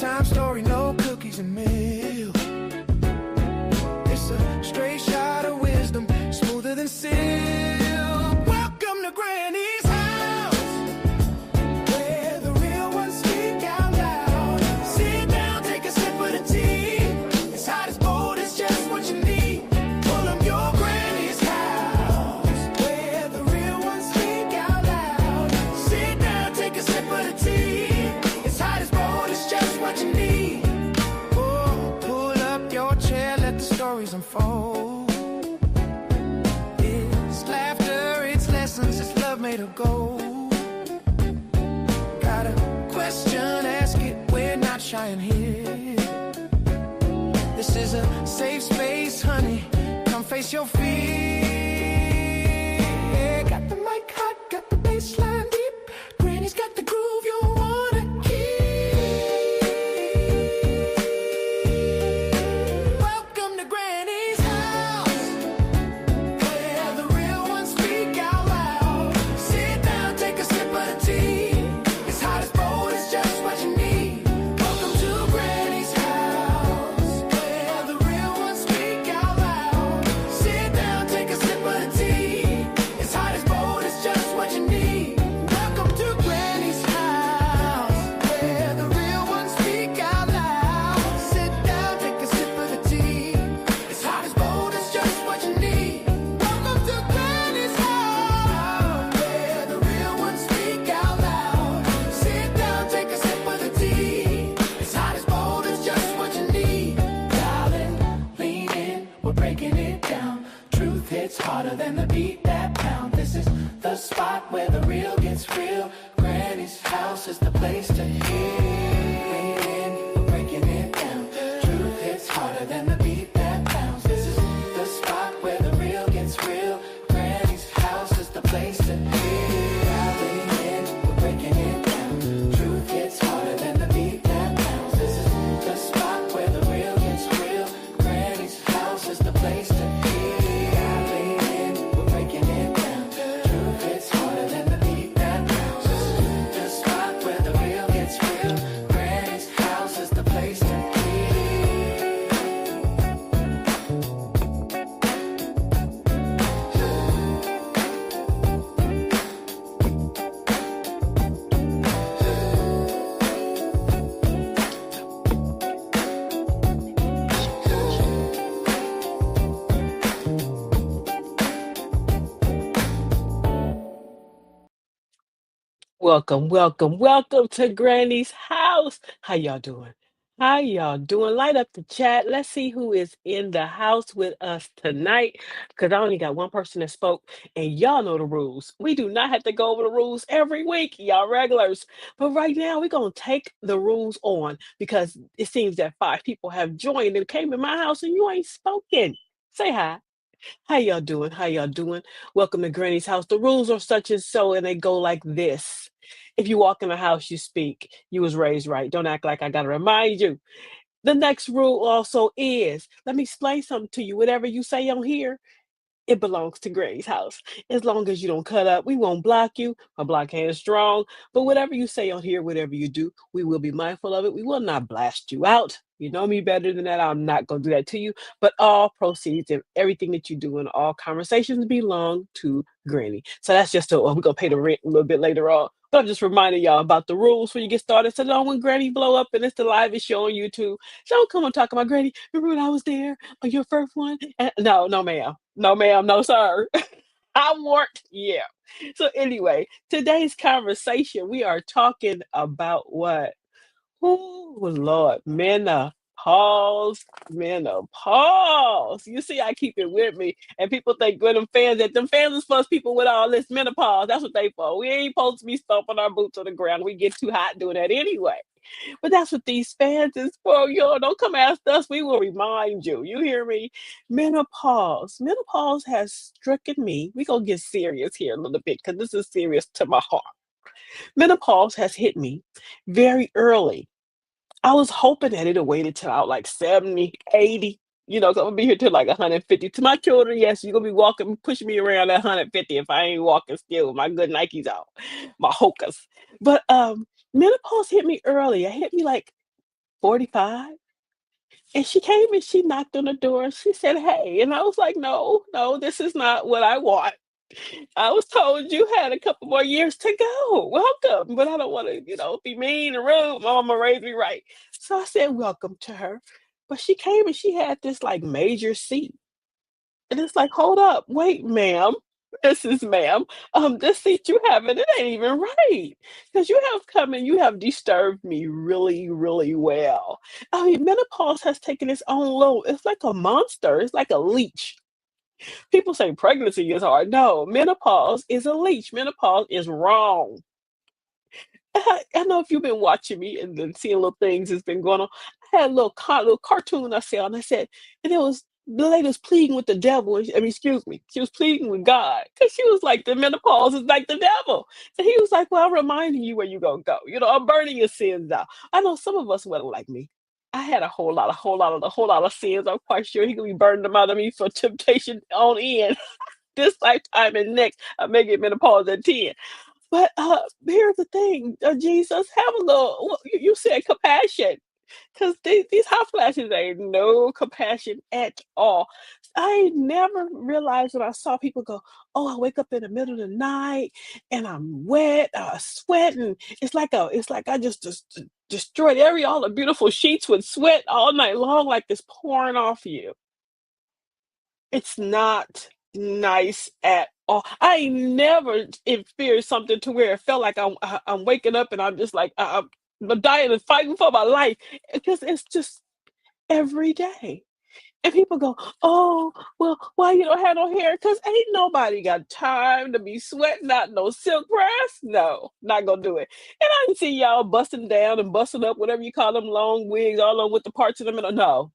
bedtime story, no cookies and milk. It's a straight shot of wisdom, smoother than silk. Welcome to Granny's house, where the real ones speak out loud. Sit down, take a sip of the tea. It's hot as cold, it's just what you need. Pull up your Granny's house, where the real ones speak out loud. Sit down, take a sip of the tea. It's hot as cold, it's just what you need. Oh, pull up your chair, let the stories unfold. It's laughter, it's lessons, it's love made of gold. Got a question, ask it, we're not shy in here. This is a safe space, honey, come face your fear. Got the mic hot, got the bass line deep. Granny's got the groove you wanna keep. Welcome to Granny's house, where the real ones speak out loud. Sit down, take a sip of the tea. It's hot as cold, it's just what you need. Welcome to Granny's house, where the real ones speak out loud. Sit down, take a sip of the tea. It's hot as cold, it's just what you need. Welcome to Granny's house, where the real ones speak out loud. Sit down, take a sip of the tea. It's hot as cold, it's just what you need. Welcome to Granny's house, where the real ones speak out loud. Sit down, take a sip of the tea. It's hot as cold, it's just what you need. Darling, lean in, we're breaking it down. Truth hits harder than the beat that pound. This is the spot where the real gets real. Granny's house is the place to heal. Lean in, we're breaking it down. Truth hits harder than the beat that pounds. This is the spot where the real gets real. Granny's house is the place to heal. Lean in, we're breaking it down. Truth hits harder than the beat that pounds. This is the spot where the real gets real. Granny's house is the place to heal. Lean in, we're breaking it down. Truth hits harder than the beat that pounds. This is the spot where the real gets real. Granny's house is the place to heal. Welcome to Granny's house. How y'all doing? How y'all doing? Light up the chat. Let's see who is in the house with us tonight. Because I only got one person that spoke, and y'all know the rules. We do not have to go over the rules every week, y'all regulars. But right now, we're going to take the rules on because it seems that 5 people have joined and came in my house and you ain't spoken. Say hi. How y'all doing? How y'all doing? Welcome to Granny's house. The rules are such and so, and they go like this. If you walk in the house, you speak. You was raised right. Don't act like I gotta remind you. The next rule also is, let me explain something to you. Whatever you say on here, it belongs to Granny's house. As long as you don't cut up, we won't block you. My block hand is strong. But whatever you say on here, whatever you do, we will be mindful of it. We will not blast you out. You know me better than that. I'm not going to do that to you. But all proceeds and everything that you do in all conversations belong to Granny. So that's just we're going to pay the rent a little bit later on. But I'm just reminding y'all about the rules when you get started. So don't when Granny blow up and it's the livest show on YouTube. Don't come and talk about Granny. Remember when I was there on your first one? And, no, ma'am. No, ma'am. No, sir. I weren't. Yeah. So anyway, today's conversation, we are talking about what? Oh, Lord, menopause, menopause. You see, I keep it with me, and people think when them fans are supposed people with all this menopause. That's what they for. We ain't supposed to be stomping our boots on the ground. We get too hot doing that anyway. But that's what these fans is for. Yo, don't come ask us. We will remind you. You hear me? Menopause. Menopause has stricken me. We're going to get serious here a little bit because this is serious to my heart. Menopause has hit me very early. I was hoping that it'd wait until I was like 70, 80. So I'm going to be here till like 150. To my children, yes, you're going to be walking, pushing me around at 150 if I ain't walking still with my good Nikes out, my Hokas. But menopause hit me early. It hit me like 45. And she came and she knocked on the door and she said, "Hey." And I was like, "No, no, this is not what I want. I was told you had a couple more years to go. Welcome." But I don't want to, be mean and rude. My mama raised me right. So I said, "Welcome" to her. But she came and she had this like major seat. And it's like, "Hold up, wait, ma'am. This is ma'am. This seat you have, and it ain't even right. Because you have come and you have disturbed me really, really well." I mean, menopause has taken its own load. It's like a monster. It's like a leech. People say pregnancy is hard. No, menopause is a leech. Menopause is wrong. I know if you've been watching me and then seeing little things that's been going on. I had a little cartoon I saw, and I said, and it was the lady was pleading with the devil. I mean, excuse me, she was pleading with God because she was like, the menopause is like the devil. And he was like, "Well, I'm reminding you where you're gonna go. I'm burning your sins out." I know some of us wasn't like me. I had a whole lot of sins. I'm quite sure he could be burning them out of me for temptation on in this lifetime and next. I may get menopause at 10. But, here's the thing, Jesus, have a little well, you said compassion, 'cause these hot flashes ain't no compassion at all. I never realized when I saw people go, "Oh, I wake up in the middle of the night and I'm wet, sweating." It's like I just destroyed all the beautiful sheets with sweat all night long, like it's pouring off you. It's not nice at all. I ain't never experienced something to where it felt like I'm waking up and I'm just like, I'm dying and fighting for my life because it's just every day. And people go, "Oh, well, why you don't have no hair?" Because ain't nobody got time to be sweating out no silk press. No, not gonna do it. And I didn't see y'all busting down and busting up, whatever you call them, long wigs, all on with the parts of them. No,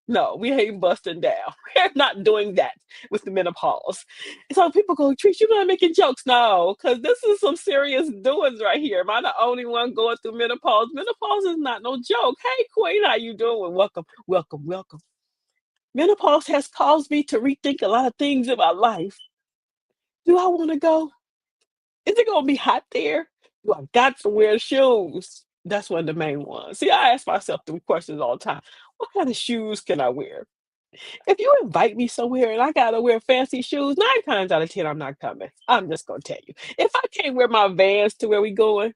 no, we ain't busting down. We're not doing that with the menopause. So people go, "Trish, you're not making jokes." No, because this is some serious doings right here. Am I the only one going through menopause? Menopause is not no joke. Hey, Queen, how you doing? Welcome, welcome, welcome. Menopause has caused me to rethink a lot of things in my life. Do I want to go? Is it going to be hot there? Do I got to wear shoes? That's one of the main ones. See, I ask myself the questions all the time. What kind of shoes can I wear? If you invite me somewhere and I gotta wear fancy shoes, 9 times out of 10, I'm not coming. I'm just gonna tell you. If I can't wear my Vans to where we going,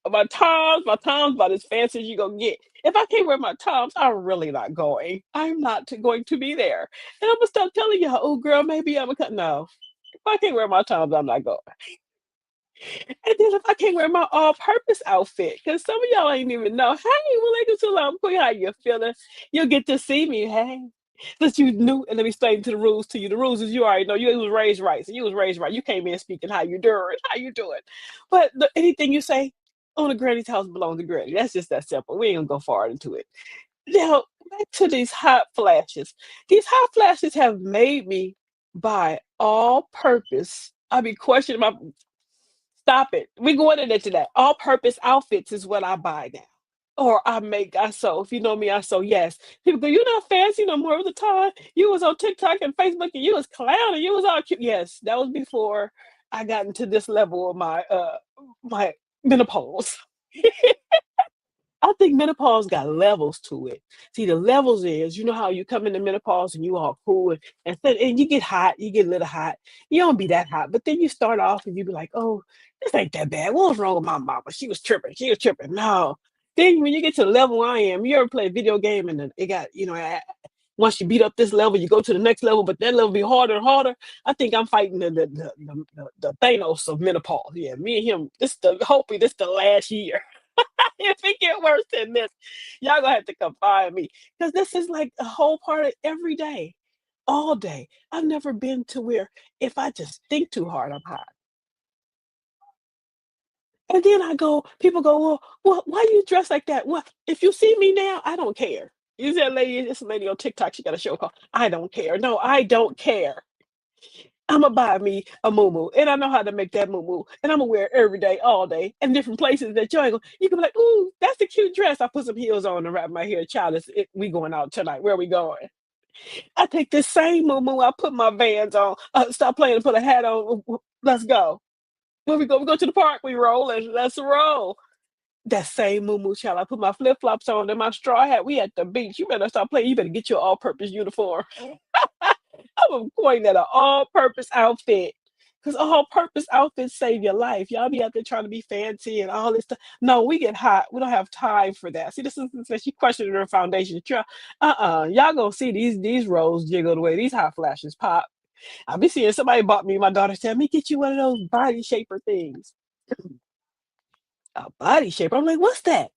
my Toms about as fancy as you gonna get. If I can't wear my Toms, I'm really not going. I'm not going to be there. And I'm gonna stop telling you, "Oh, girl, maybe I'm gonna." No, if I can't wear my Toms, I'm not going. And then if I can't wear my all-purpose outfit, because some of y'all ain't even know, "Hey, welcome to Love Queen, how you feeling?" You'll get to see me, "Hey." Since you knew, and let me explain to the rules to you. The rules is you already know you was raised right. So you was raised right. You came in speaking how you doing, how you doing. But anything you say on a granny's house belongs to granny. That's just that simple. We ain't gonna go far into it. Now, back to these hot flashes. These hot flashes have made me buy all purpose. I be questioning my stop it. We going into that. All purpose outfits is what I buy now. Or I sew. If you know me, I sew. Yes. People go, "You're not fancy no more of the time. You was on TikTok and Facebook and you was clowning. You was all cute." Yes, that was before I got into this level of my menopause. I think menopause got levels to it. See, the levels is, you know how you come into menopause and you all cool and you get hot, you get a little hot. You don't be that hot, but then you start off and you be like, "Oh, this ain't that bad. What was wrong with my mama? She was tripping. She was tripping." No. Then when you get to the level I am, you ever play a video game and then it got, once you beat up this level, you go to the next level, but that level be harder and harder. I think I'm fighting the Thanos of menopause. Yeah, me and him. Hopefully this the last year. If it get worse than this, y'all gonna have to come find me because this is like a whole part of every day, all day. I've never been to where if I just think too hard, I'm hot. And then people go, "Well, why you dress like that?" Well, if you see me now, I don't care. You see that lady, this lady on TikTok, she got a show called "I Don't Care." No, I don't care. Imma buy me a muumuu, and I know how to make that muumuu, and Imma wear it every day, all day, in different places that you can be like, "Ooh, that's a cute dress." I put some heels on and wrap my hair. Child, we going out tonight. Where we going? I take this same muumuu, I put my Vans on, stop playing and put a hat on. Let's go. Where we go? We go to the park. We rolling. Let's roll. That same moo child. I put my flip flops on and my straw hat. We at the beach. You better stop playing. You better get your all purpose uniform. I'm pointing at an all purpose outfit. Because all purpose outfits save your life. Y'all be out there trying to be fancy and all this stuff. No, we get hot. We don't have time for that. See, this is she questioning her foundation. Y'all gonna see these rolls jiggle the way these hot flashes pop. I be seeing somebody bought me. My daughter said, "Let me get you one of those body shaper things." A body shaper. I'm like, what's that?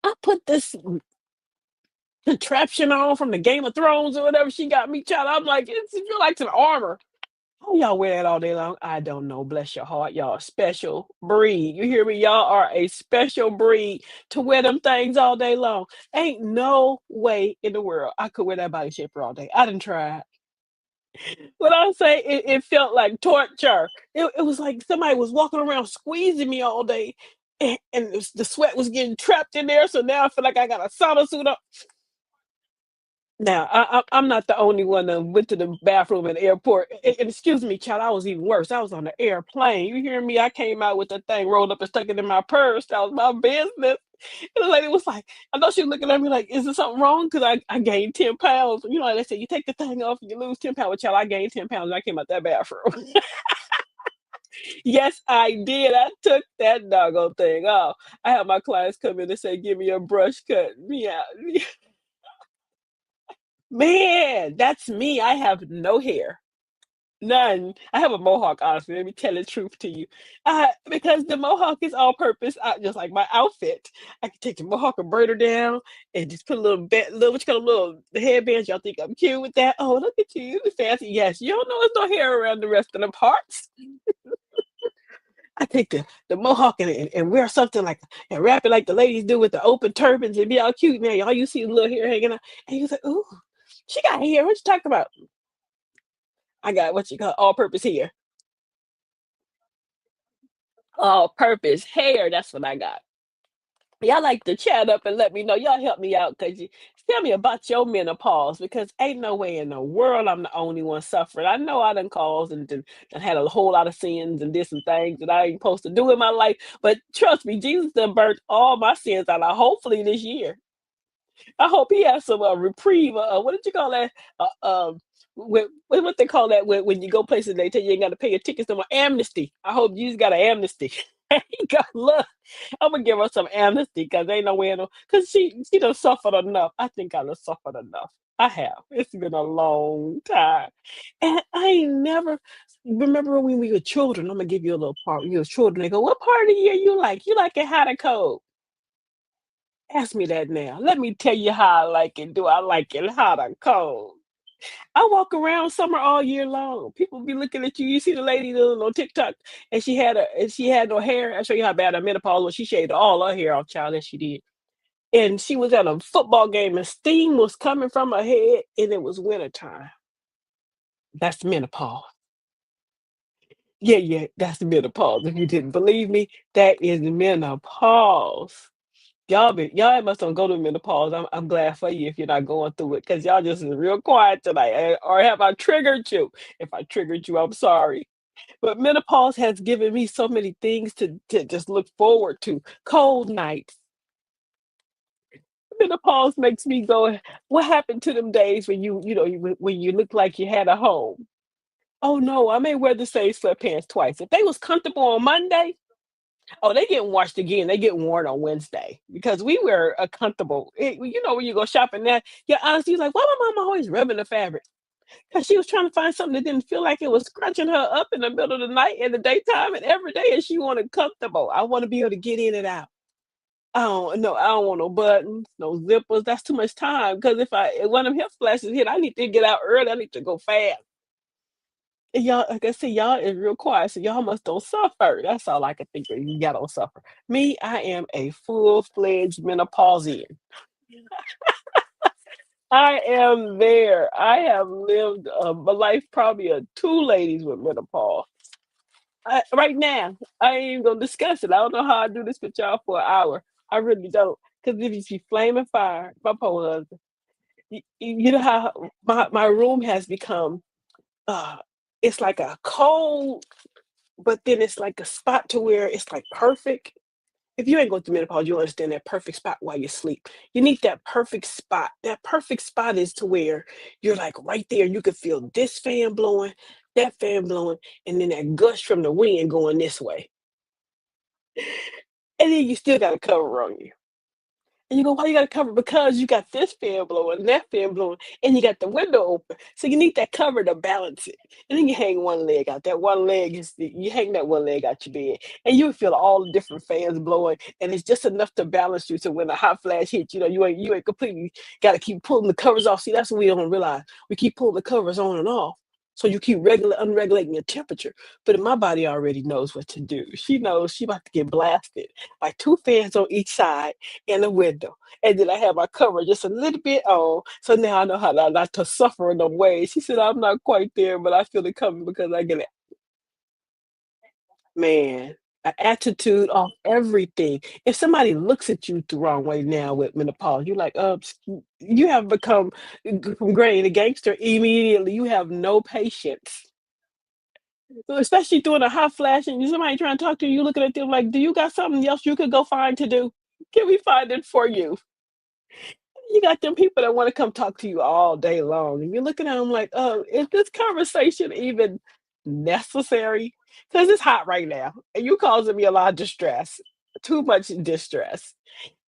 I put this contraption on from the Game of Thrones or whatever she got me, child. I'm like, it feel like some armor. How y'all wear that all day long? I don't know. Bless your heart. Y'all a special breed. You hear me? Y'all are a special breed to wear them things all day long. Ain't no way in the world I could wear that body shaper all day. I didn't try. When I say it felt like torture, it was like somebody was walking around squeezing me all day, and the sweat was getting trapped in there. So now I feel like I got a sauna suit on. Now, I'm not the only one that went to the bathroom in the airport. And excuse me, child, I was even worse. I was on the airplane. You hear me? I came out with the thing rolled up and stuck it in my purse. That was my business. And the lady was like, I know she was looking at me like, is there something wrong? Because I gained 10 pounds. You know, like they say, you take the thing off and you lose 10 pounds. Well, child, I gained 10 pounds when I came out that bathroom. Yes, I did. I took that doggone thing off. I had my clients come in and say, give me a brush cut. Me out. Man, that's me. I have no hair. None. I have a mohawk, honestly. Let me tell the truth to you. Because the mohawk is all purpose, just like my outfit. I can take the mohawk and braid her down and just put a little bit, little what you call a little headbands. Y'all think I'm cute with that? Oh, look at you, you fancy. Yes, you don't know there's no hair around the rest of the parts. I take the mohawk and wear something like and wrap it like the ladies do with the open turbans and be all cute. Now, all you see is little hair hanging out, and you like, ooh, she got hair. What you talking about? I got what you call all purpose hair. All purpose hair. That's what I got. Y'all like to chat up and let me know. Y'all help me out because you tell me about your menopause because ain't no way in the world I'm the only one suffering. I know I done caused and had a whole lot of sins and this and things that I ain't supposed to do in my life. But trust me, Jesus done burnt all my sins out. Hopefully this year. I hope he has some reprieve. What did you call that? What they call that when you go places they tell you ain't got to pay your tickets no more? Amnesty. I hope Jesus got an amnesty. He got love. I'm gonna give her some amnesty because ain't no way no because she done suffered enough. I think I done suffered enough. I have. It's been a long time, and I ain't never remember when we were children. I'm gonna give you a little part. When you were children, they go, "What part of the year you like? You like it hot or cold?" Ask me that now. Let me tell you how I like it. Do I like it hot or cold? I walk around summer all year long. People be looking at you. You see the lady on TikTok, and she had no hair. I show you how bad her menopause was. She shaved all her hair off, child, that she did. And she was at a football game, and steam was coming from her head, and it was wintertime. That's menopause. Yeah, yeah, that's menopause. If you didn't believe me, that is menopause. Y'all must don't go to menopause. I'm glad for you if you're not going through it because y'all just is real quiet tonight. Or have I triggered you? If I triggered you, I'm sorry. But menopause has given me so many things to just look forward to. Cold nights. Menopause makes me go, what happened to them days when when you look like you had a home? Oh no, I may wear the same sweatpants twice. If they was comfortable on Monday, oh, they getting washed again. They get worn on Wednesday because we wear a comfortable. You know when you go shopping now, yeah, honestly, like why my mama always rubbing the fabric because she was trying to find something that didn't feel like it was scrunching her up in the middle of the night, in the daytime, and every day, and she wanted comfortable. I want to be able to get in and out. I don't want no buttons, no zippers. That's too much time. Because if one of them hip flashes hit, I need to get out early. I need to go fast. And y'all, like I said, y'all is real quiet, so y'all must don't suffer. That's all I can think of. You all don't suffer. Me, I am a full-fledged menopausian. I am there. I have lived a life probably of two ladies with menopause. Right now, I ain't even gonna discuss it. I don't know how I do this with y'all for an hour. I really don't. Because if you see flaming fire, my poor husband, you know how my room has become uh it's like a cold, but then it's like a spot to where it's like perfect. If you ain't going through menopause, you understand that perfect spot while you sleep. You need that perfect spot. That perfect spot is to where you're like right there. You can feel this fan blowing, that fan blowing, and then that gush from the wind going this way. And then you still got a cover on you. And you go, why you got to cover? Because you got this fan blowing, that fan blowing, and you got the window open. So you need that cover to balance it. And then you hang one leg out. That one leg is you hang that one leg out your bed, and you feel all the different fans blowing, and it's just enough to balance you. So when a hot flash hits, you ain't completely got to keep pulling the covers off. See, that's what we don't realize. We keep pulling the covers on and off. So you keep unregulating your temperature. But my body already knows what to do. She knows she about to get blasted by two fans on each side in the window. And then I have my cover just a little bit on. So now I know how not to suffer in them ways. She said, I'm not quite there, but I feel it coming because I get it. Man, an attitude off everything. If somebody looks at you the wrong way now with menopause, you're like, you have become from gray to gangster immediately. You have no patience. Especially during a hot flash and somebody trying to talk to you, you looking at them like, do you got something else you could go find to do? Can we find it for you? You got them people that want to come talk to you all day long, and you're looking at them like, "Oh, is this conversation even necessary? Because it's hot right now, and you causing me a lot of distress, too much distress."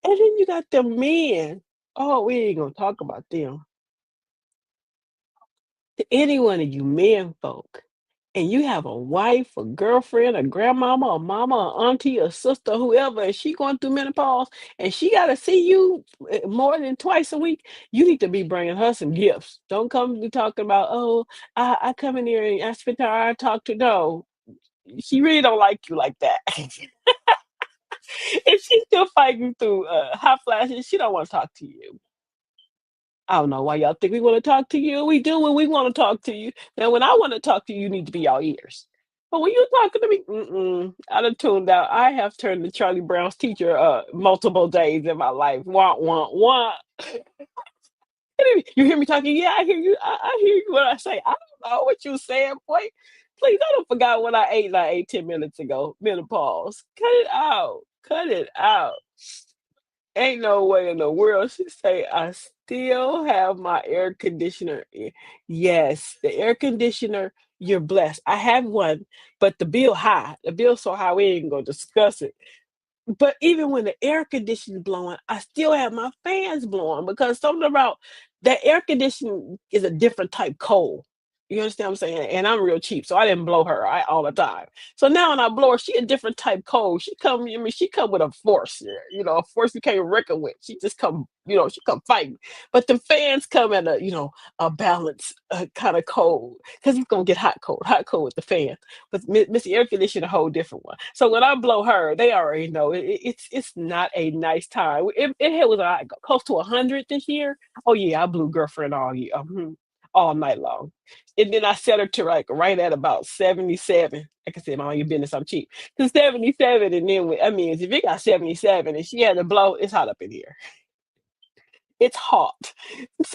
And then you got them men. Oh, we ain't gonna talk about them. To any one of you men folk, and you have a wife, a girlfriend, a grandmama, a mama, a auntie, a sister, whoever, and she going through menopause, and she got to see you more than twice a week, you need to be bringing her some gifts. Don't come be talking about, oh, I come in here and I spend time, I talk to, no, she really don't like you like that. If she's still fighting through hot flashes, she don't want to talk to you. I don't know why y'all think we wanna talk to you. We do when we wanna talk to you. Now, when I wanna talk to you, you need to be all ears. But when you're talking to me, I done tuned out. I have turned to Charlie Brown's teacher, multiple days in my life. "Wah, wah, wah." You hear me talking? "Yeah, I hear you. I hear you what I say. I don't know what you saying, boy. Please, I don't forgot what I ate 10 minutes ago. Menopause. Cut it out. Cut it out." Ain't no way in the world. She say, "I still have my air conditioner in." Yes, the air conditioner, you're blessed. I have one, but the bill high. The bill so high, we ain't gonna discuss it. But even when the air conditioning blowing, I still have my fans blowing because something about that air conditioning is a different type cold. You understand what I'm saying? And I'm real cheap, so I didn't blow her all the time. So now when I blow her, she a different type cold. She come with a force, yeah, a force you can't reckon with. She just come, she come fighting. But the fans come at a balance kind of cold because it's gonna get hot cold with the fan. But Miss Air Conditioner, a whole different one. So when I blow her, they already know it's not a nice time. It was close to 100 this year. Oh yeah, I blew girlfriend all year, all night long, and then I set her to like right at about 77. Like I said, mind your business, I'm cheap. To 77, and then I mean, if it got 77 and she had to blow, it's hot up in here. It's hot.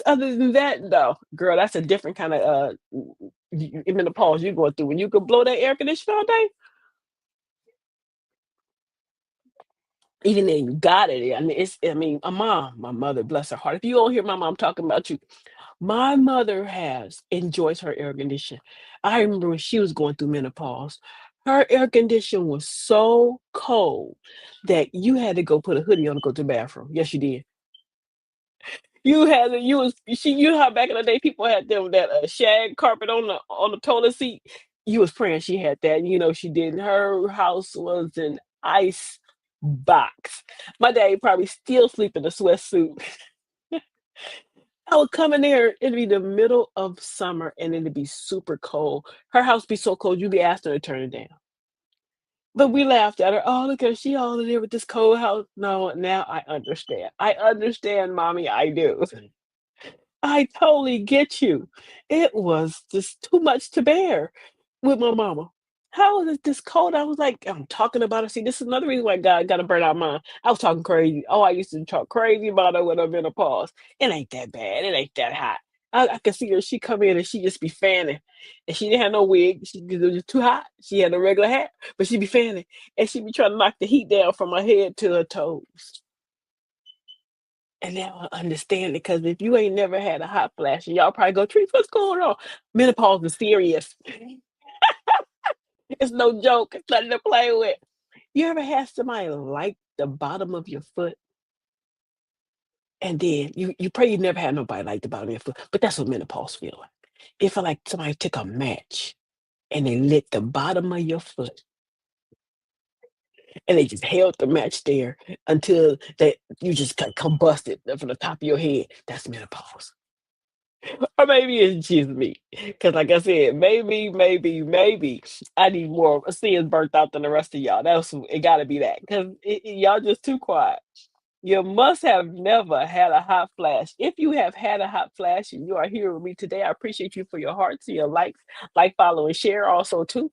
Other than that, though, girl, that's a different kind of menopause you're going through. When you could blow that air conditioner all day, even then you got it. I mean, my mom, my mother, bless her heart. If you don't hear my mom talking about you, my mother has enjoys her air conditioner. I remember when she was going through menopause, her air conditioner was so cold that you had to go put a hoodie on to go to the bathroom. Yes, you did. You had to, you was she you know how back in the day people had them that shag carpet on the toilet seat. You was praying she had that. You know she didn't. Her house was an ice box. My dad probably still sleep in a sweatsuit. I would come in there, it'd be the middle of summer and it'd be super cold. Her house be so cold, you'd be asking her to turn it down. But we laughed at her. Oh, look at her. She all in there with this cold house. No, now I understand. I understand, mommy. I do. I totally get you. It was just too much to bear with my mama. How is it this cold? I was like, I'm talking about her. See, this is another reason why God got to burn out mine. I was talking crazy. Oh, I used to talk crazy about her when I'm in a pause. It ain't that bad. It ain't that hot. I could see her. She come in and she just be fanning, and she didn't have no wig. She it was just too hot. She had a regular hat, but she be fanning, and she be trying to knock the heat down from her head to her toes. And now I understand it because if you ain't never had a hot flash, and y'all probably go, Trees, what's going on? Menopause is serious. It's no joke. It's nothing to play with. You ever had somebody like the bottom of your foot? And then you pray you never had nobody like the bottom of your foot, but that's what menopause feel like. It feel like somebody took a match and they lit the bottom of your foot, and they just held the match there until that you just got combusted from the top of your head. That's menopause. Or maybe it's just me. Cause like I said, maybe I need more sins burnt out than the rest of y'all. That's it gotta be that. Cause y'all just too quiet. You must have never had a hot flash. If you have had a hot flash and you are here with me today, I appreciate you for your hearts and your likes, like, follow, and share also too.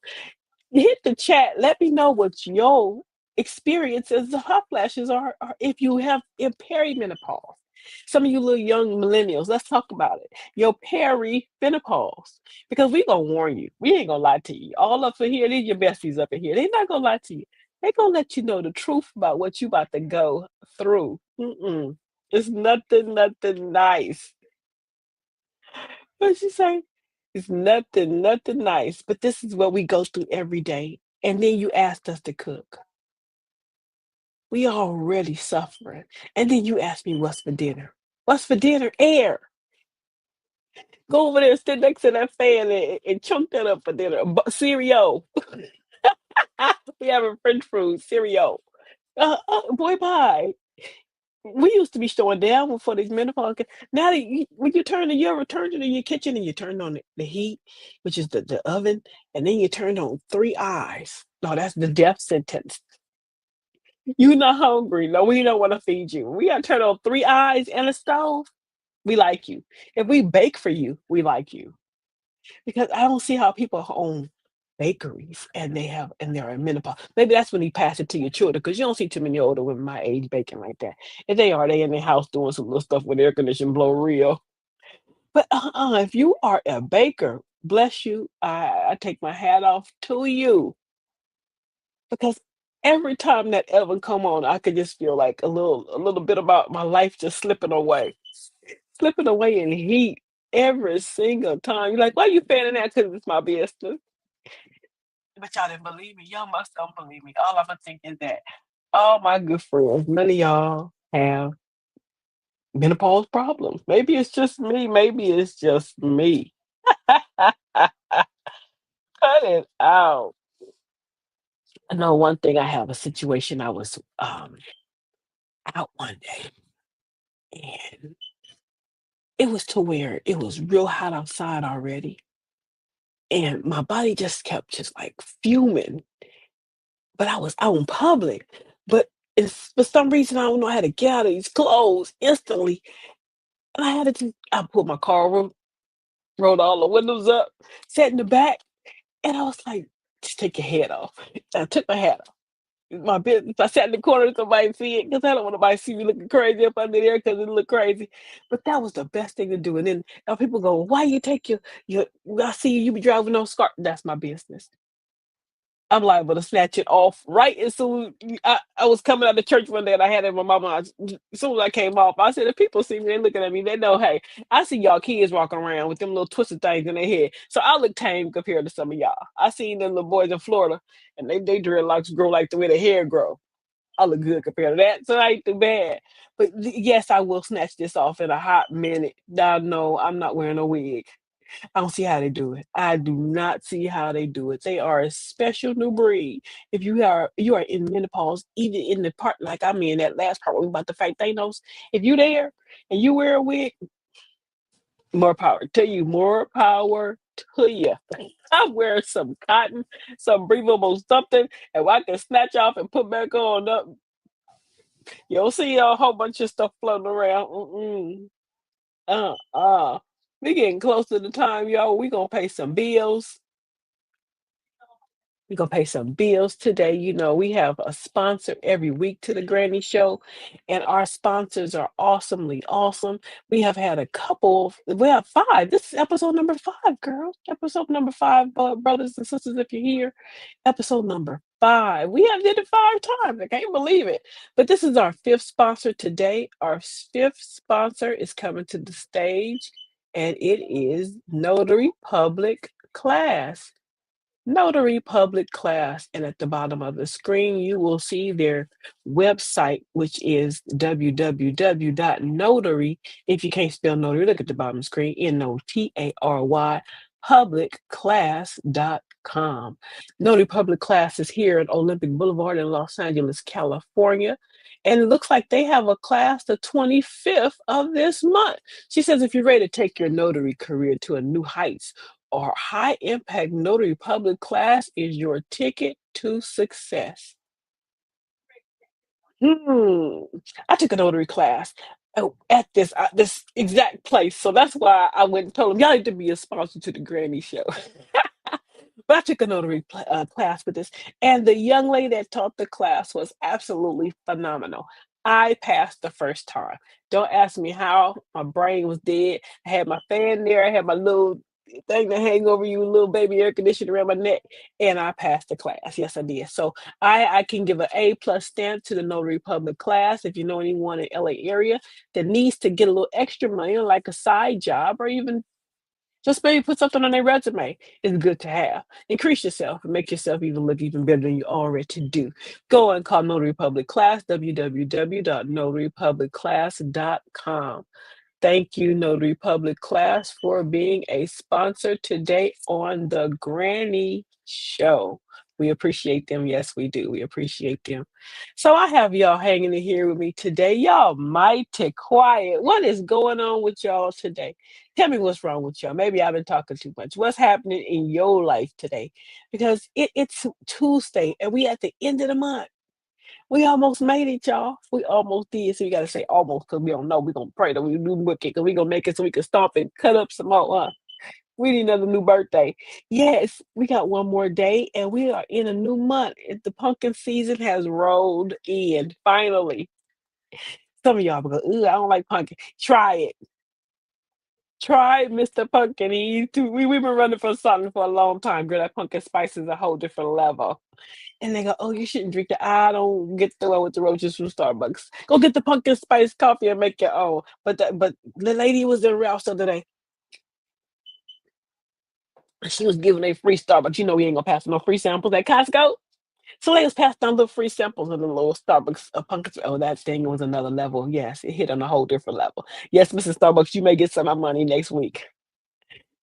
Hit the chat. Let me know what your experiences of hot flashes are, or if you have in perimenopause. Some of you little young millennials, let's talk about it. Your perimenopause. Because we gonna warn you. We ain't gonna lie to you. All up in here, these your besties up in here. They not gonna lie to you. They gonna let you know the truth about what you about to go through. Mm-mm. It's nothing nice. What she say? It's nothing nice, but this is what we go through every day. And then you asked us to cook. We already suffering. And then you ask me what's for dinner. What's for dinner? Air. Go over there, sit next to that fan and chunk that up for dinner. Cereal. We having French food, cereal. Boy, bye. We used to be showing down before these menopause. Now that when you turn, you ever turn to your kitchen and you turn on the heat, which is the oven, and then you turn on three eyes. No, that's the death sentence. You not hungry. No, we don't want to feed you. We got to turn on three eyes and a stove. We like you. If we bake for you, we like you. Because I don't see how people own bakeries and they're in menopause. Maybe that's when you pass it to your children because you don't see too many older women my age baking like that. If they are, they in their house doing some little stuff with air conditioning blow real. But if you are a baker, bless you. I take my hat off to you because every time that oven come on, I could just feel like a little bit about my life just slipping away in heat every single time. You're like, why you fanning that? Because it's my business. But y'all didn't believe me. Y'all must don't believe me. All I'ma think is that all my good friends, none of y'all have menopause problems. Maybe it's just me. Maybe it's just me. Cut it out. I know one thing. I have a situation. I was out one day, and it was to where it was real hot outside already, and my body just kept just like fuming. But I was out in public, but it's, for some reason I don't know how to get out of these clothes instantly. And I had to just I put my car rolled all the windows up, sat in the back, and I was like, "Just take your head off." I took my hat off. My business. I sat in the corner so nobody see it because I don't want nobody to see me looking crazy up under there because it look crazy. But that was the best thing to do. And then people go, "Why you take your? I see you be driving no scarf." That's my business. I'm liable to snatch it off right as soon I was coming out of church one day and I had it in my mama. As soon as I came off, I said, if people see me, they looking at me, they know, hey, I see y'all kids walking around with them little twisted things in their head. So I look tame compared to some of y'all. I seen them little boys in Florida and they dreadlocks grow like the way their hair grow. I look good compared to that, so I ain't too bad. But yes, I will snatch this off in a hot minute. I know I'm not wearing a wig. I don't see how they do it. I do not see how they do it. They are a special new breed. If you are in menopause, even in the part like I'm in that last part where we about to fight Thanos, if you there and you wear a wig, more power to you. More power to you. I'm wearing some cotton, some breathable something, and I can snatch off and put back on. Up, you'll see a whole bunch of stuff floating around. Mm-mm. Uh-uh. We getting close to the time, y'all. We gonna pay some bills. We're gonna pay some bills today. You know, we have a sponsor every week to the Granny Show, and our sponsors are awesomely awesome. We have had a couple we have 5. This is episode number 5, girl. Episode number 5, brothers and sisters, if you're here. Episode number 5. We have did it 5 times. I can't believe it. But this is our 5th sponsor today. Our 5th sponsor is coming to the stage, and it is Notary Public Class. Notary Public Class, and at the bottom of the screen, you will see their website, which is www.notary. If you can't spell notary, look at the bottom of the screen, Notary, publicclass.com. Notary Public Class is here at Olympic Boulevard in Los Angeles, California. And it looks like they have a class the 25th of this month. She says, if you're ready to take your notary career to a new heights, our high impact notary public class is your ticket to success. Hmm. I took a notary class at this exact place, so that's why I went and told them y'all need to be a sponsor to the Granny Show. But I took a notary class with this, and the young lady that taught the class was absolutely phenomenal. I passed the first time. Don't ask me how. My brain was dead. I had my fan there. I had my little thing to hang over you, little baby air conditioner around my neck, and I passed the class. Yes, I did. So I can give an A+ stamp to the Notary Public class. If you know anyone in LA area that needs to get a little extra money, like a side job, or even just maybe put something on their resume. It's good to have. Increase yourself and make yourself even look even better than you already do. Go and call Notary Public Class, www.notarypublicclass.com. Thank you, Notary Public Class, for being a sponsor today on the Granny Show. We appreciate them. Yes, we do. We appreciate them. So I have y'all hanging in here with me today. Y'all mighty quiet. What is going on with y'all today? Tell me what's wrong with y'all. Maybe I've been talking too much. What's happening in your life today? Because it's Tuesday and we at the end of the month. We almost made it, y'all. We almost did. So you gotta say almost because we don't know. We're gonna pray that we do book it because we're gonna make it so we can stomp and cut up some more. We need another new birthday. Yes, we got one more day and we are in a new month. The pumpkin season has rolled in finally. Some of y'all be going, "Ugh, I don't like pumpkin." Try it. Try Mr. Pumpkin. We've been running for something for a long time. Girl, that pumpkin spice is a whole different level. And they go, "Oh, you shouldn't drink the I don't get the one with the roaches from Starbucks. Go get the pumpkin spice coffee and make your own." But the lady was in Ralph's the other day, and she was giving a free Starbucks. You know we ain't gonna pass no free samples at Costco. So they was passing down little free samples of the little Starbucks pumpkin. Oh, that thing was another level. Yes, it hit on a whole different level. Yes, Mrs. Starbucks, you may get some of my money next week.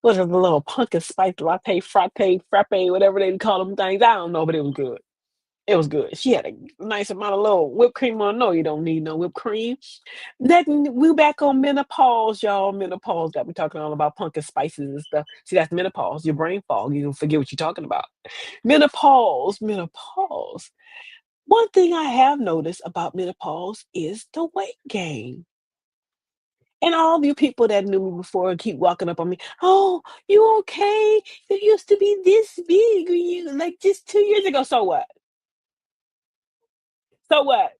What is the little pumpkin spice latte, frappe, whatever they call them things? I don't know, but it was good. It was good. She had a nice amount of little whipped cream on. No, you don't need no whipped cream. Then we back on menopause, y'all. Menopause got me talking all about pumpkin spices and stuff. See, that's menopause. Your brain fog. You forget what you're talking about. Menopause, menopause. One thing I have noticed about menopause is the weight gain. And all you people that knew me before and keep walking up on me, "Oh, you okay? You used to be this big when you like just 2 years ago." So what? So what?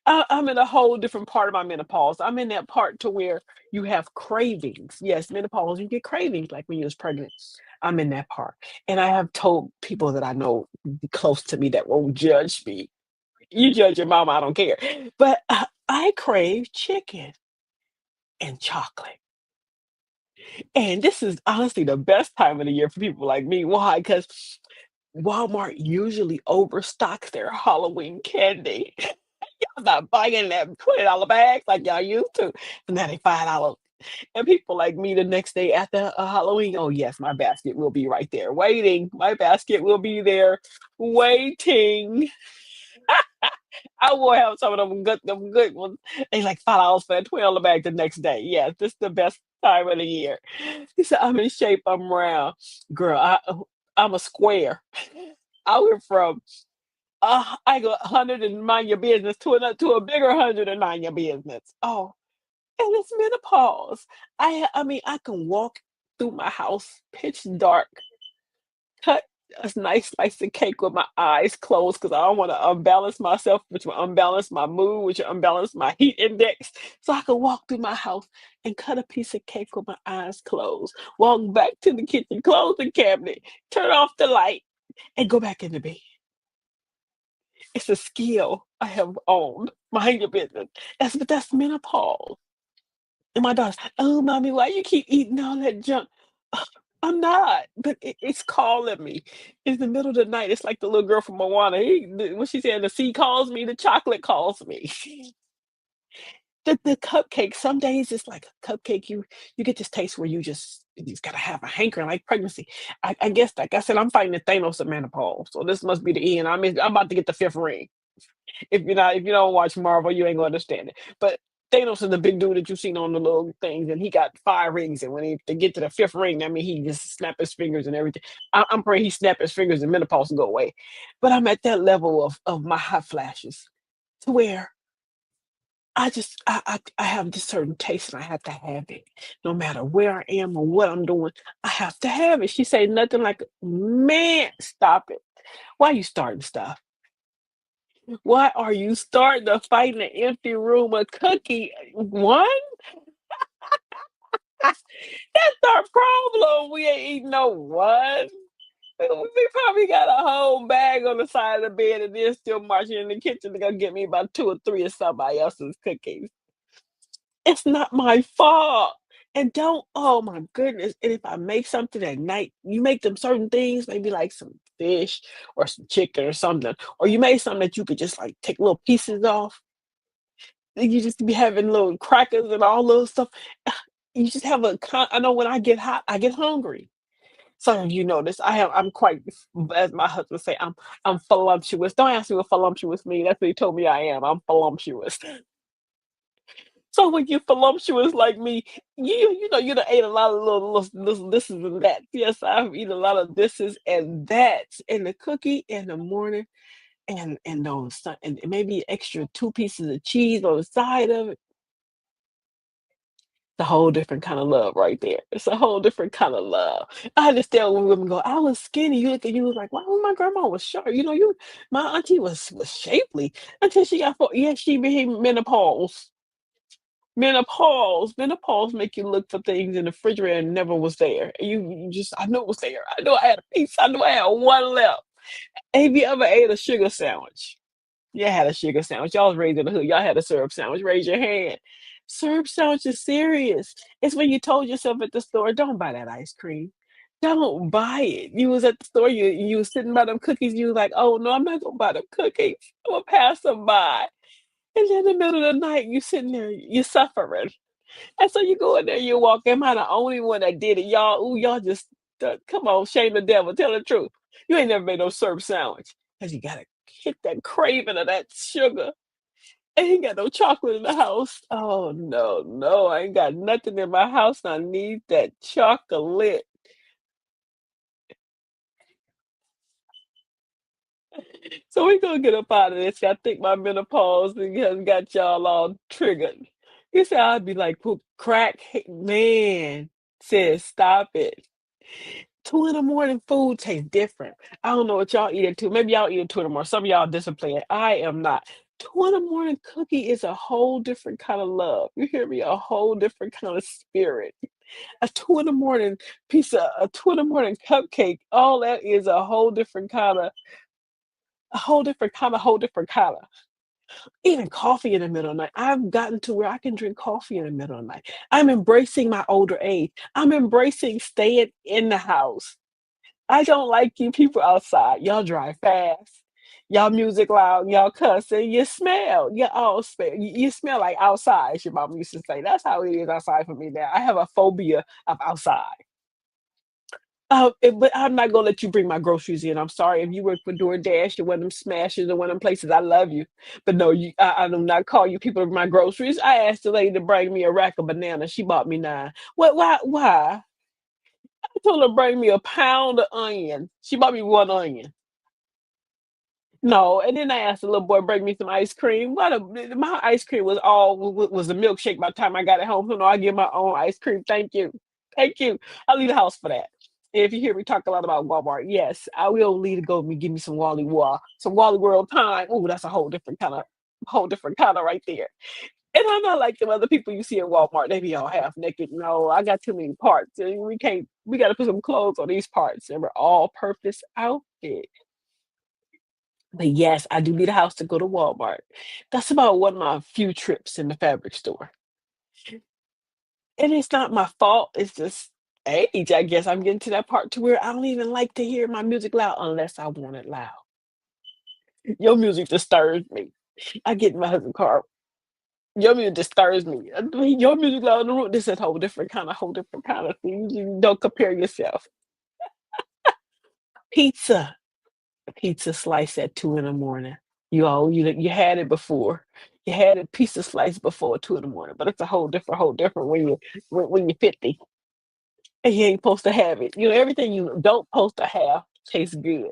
I'm in a whole different part of my menopause. I'm in that part to where you have cravings. Yes, menopause, you get cravings like when you was pregnant. I'm in that part. And I have told people that I know close to me that won't judge me. You judge your mama, I don't care. But I crave chicken and chocolate. And this is honestly the best time of the year for people like me. Why? Because Walmart usually overstocks their Halloween candy. I'm not buying that $20 bags like y'all used to. For now they $5. And people like me the next day after Halloween, oh yes, my basket will be right there waiting. My basket will be there waiting. I will have some of them good ones. They like $5 for that $12 bag the next day. Yes, this is the best time of the year. He said, "I'm in shape, I'm round." Girl, I'm a square. I went from I go 100 and mind your business to a bigger 100 and mind your business. Oh, and it's menopause. I mean, I can walk through my house pitch dark, cut. a nice slice of cake with my eyes closed because I don't want to unbalance myself, which will unbalance my mood, which will unbalance my heat index. So I could walk through my house and cut a piece of cake with my eyes closed, walk back to the kitchen, close the cabinet, turn off the light, and go back in the bed. It's a skill I have owned. Mind your business. That's menopause. And my daughter's, "Oh, mommy, why you keep eating all that junk?" I'm not, but it's calling me. In the middle of the night, it's like the little girl from Moana. What she said, "The sea calls me, the chocolate calls me." The cupcake, some days it's like a cupcake, you get this taste where you just gotta have a hankering like pregnancy. I guess, like I said, I'm fighting the Thanos of menopause, so this must be the end. I'm about to get the 5th ring. If you don't watch Marvel, you ain't gonna understand it. But Thanos is the big dude that you've seen on the little things, and he got 5 rings. And when they get to the 5th ring, that mean he just snap his fingers and everything. I'm praying he snap his fingers and menopause will go away. But I'm at that level of my hot flashes to where I have this certain taste and I have to have it. No matter where I am or what I'm doing, I have to have it. She say nothing like, man, stop it. Why you starting stuff? Why are you starting a fight in an empty room? A cookie, one? That's our problem. We ain't eating no one. We probably got a whole bag on the side of the bed and then still marching in the kitchen to go get me about 2 or 3 of somebody else's cookies. It's not my fault. And don't, oh my goodness. And if I make something at night, you make them certain things, maybe like some fish or some chicken or something, or you made something that you could just like take little pieces off. You just be having little crackers and all little stuff. You just have I know when I get hot, I get hungry. Some of you know this. I'm quite, as my husband say, I'm voluptuous. Don't ask me what voluptuous means. That's what he told me I am. I'm voluptuous. So when you're voluptuous like me, you know you done ate a lot of little thises and that. Yes, I've eaten a lot of thises and that's and the cookie in the morning and those and maybe extra 2 pieces of cheese on the side of it. It's a whole different kind of love right there. It's a whole different kind of love. I understand when women go, "I was skinny." You look at you was like, "Wow, my grandma was short." You know, my auntie was shapely until she got yeah, she became menopause. Menopause make you look for things in the refrigerator and never was there. You just I know it was there. I know I had a piece. I know I had one left. Have you ever ate a sugar sandwich? Yeah, I had a sugar sandwich. Y'all was raised in the hood. Y'all had a syrup sandwich. Raise your hand. Syrup sandwich is serious. It's when you told yourself at the store, "Don't buy that ice cream. Don't buy it." You was at the store, you was sitting by them cookies, you was like, "Oh, no, I'm not gonna buy them cookies. I'm gonna pass them by." And then in the middle of the night, you sitting there, you suffering. And so you go in there, you walk, am I the only one that did it? Y'all, ooh, y'all just, come on, shame the devil, tell the truth. You ain't never made no syrup sandwich because you gotta hit that craving of that sugar. I ain't got no chocolate in the house. Oh, no, no, I ain't got nothing in my house, and I need that chocolate. So we gonna get up out of this. I think my menopause has got y'all all triggered. You say I'd be like, "Poop crack, man." Says, "Stop it." 2 in the morning food tastes different. I don't know what y'all eat at 2. Maybe y'all eat at 2 in the morning. Some of y'all disciplined. I am not. 2 in the morning cookie is a whole different kind of love. You hear me? A whole different kind of spirit. A 2 in the morning a 2 in the morning cupcake, all that is a whole different kinda. Even coffee in the middle of the night. I've gotten to where I can drink coffee in the middle of the night. I'm embracing my older age. I'm embracing staying in the house. I don't like you people outside. Y'all drive fast. Y'all music loud. Y'all cuss and you smell. You all smell. You smell like outside, as your mom used to say. That's how it is outside for me now. I have a phobia of outside. But I'm not gonna let you bring my groceries in. I'm sorry if you work for DoorDash or one of them smashes or one of them places. I love you, but no, I do not call you people to bring my groceries. I asked the lady to bring me a rack of bananas. She bought me 9. What? Why? Why? I told her to bring me a pound of onion. She bought me 1 onion. No, and then I asked the little boy to bring me some ice cream. My ice cream was a milkshake by the time I got it home. So no, I get my own ice cream. Thank you, thank you. I'll leave the house for that. If you hear me talk a lot about Walmart, yes, I will leave to go and give me some some Wally World time. Ooh, that's a whole different kind of right there. And I'm not like them other people you see at Walmart. They be all half naked. No, I got too many parts, and we can't. We got to put some clothes on these parts, and we're all-purpose outfit. But yes, I do leave the house to go to Walmart. That's about one of my few trips in the fabric store. And it's not my fault, it's just age, I guess. I'm getting to that part to where I don't even like to hear my music loud unless I want it loud. Your music disturbs me. I get in my husband's car, your music disturbs me. I mean, your music loud in the room, this is a whole different kind of thing. You don't compare yourself. Pizza, a pizza slice at 2 in the morning. You had it before. You had a pizza slice before 2 in the morning, but it's a whole different when you're 50. And you ain't supposed to have it. You know, everything you don't supposed to have tastes good.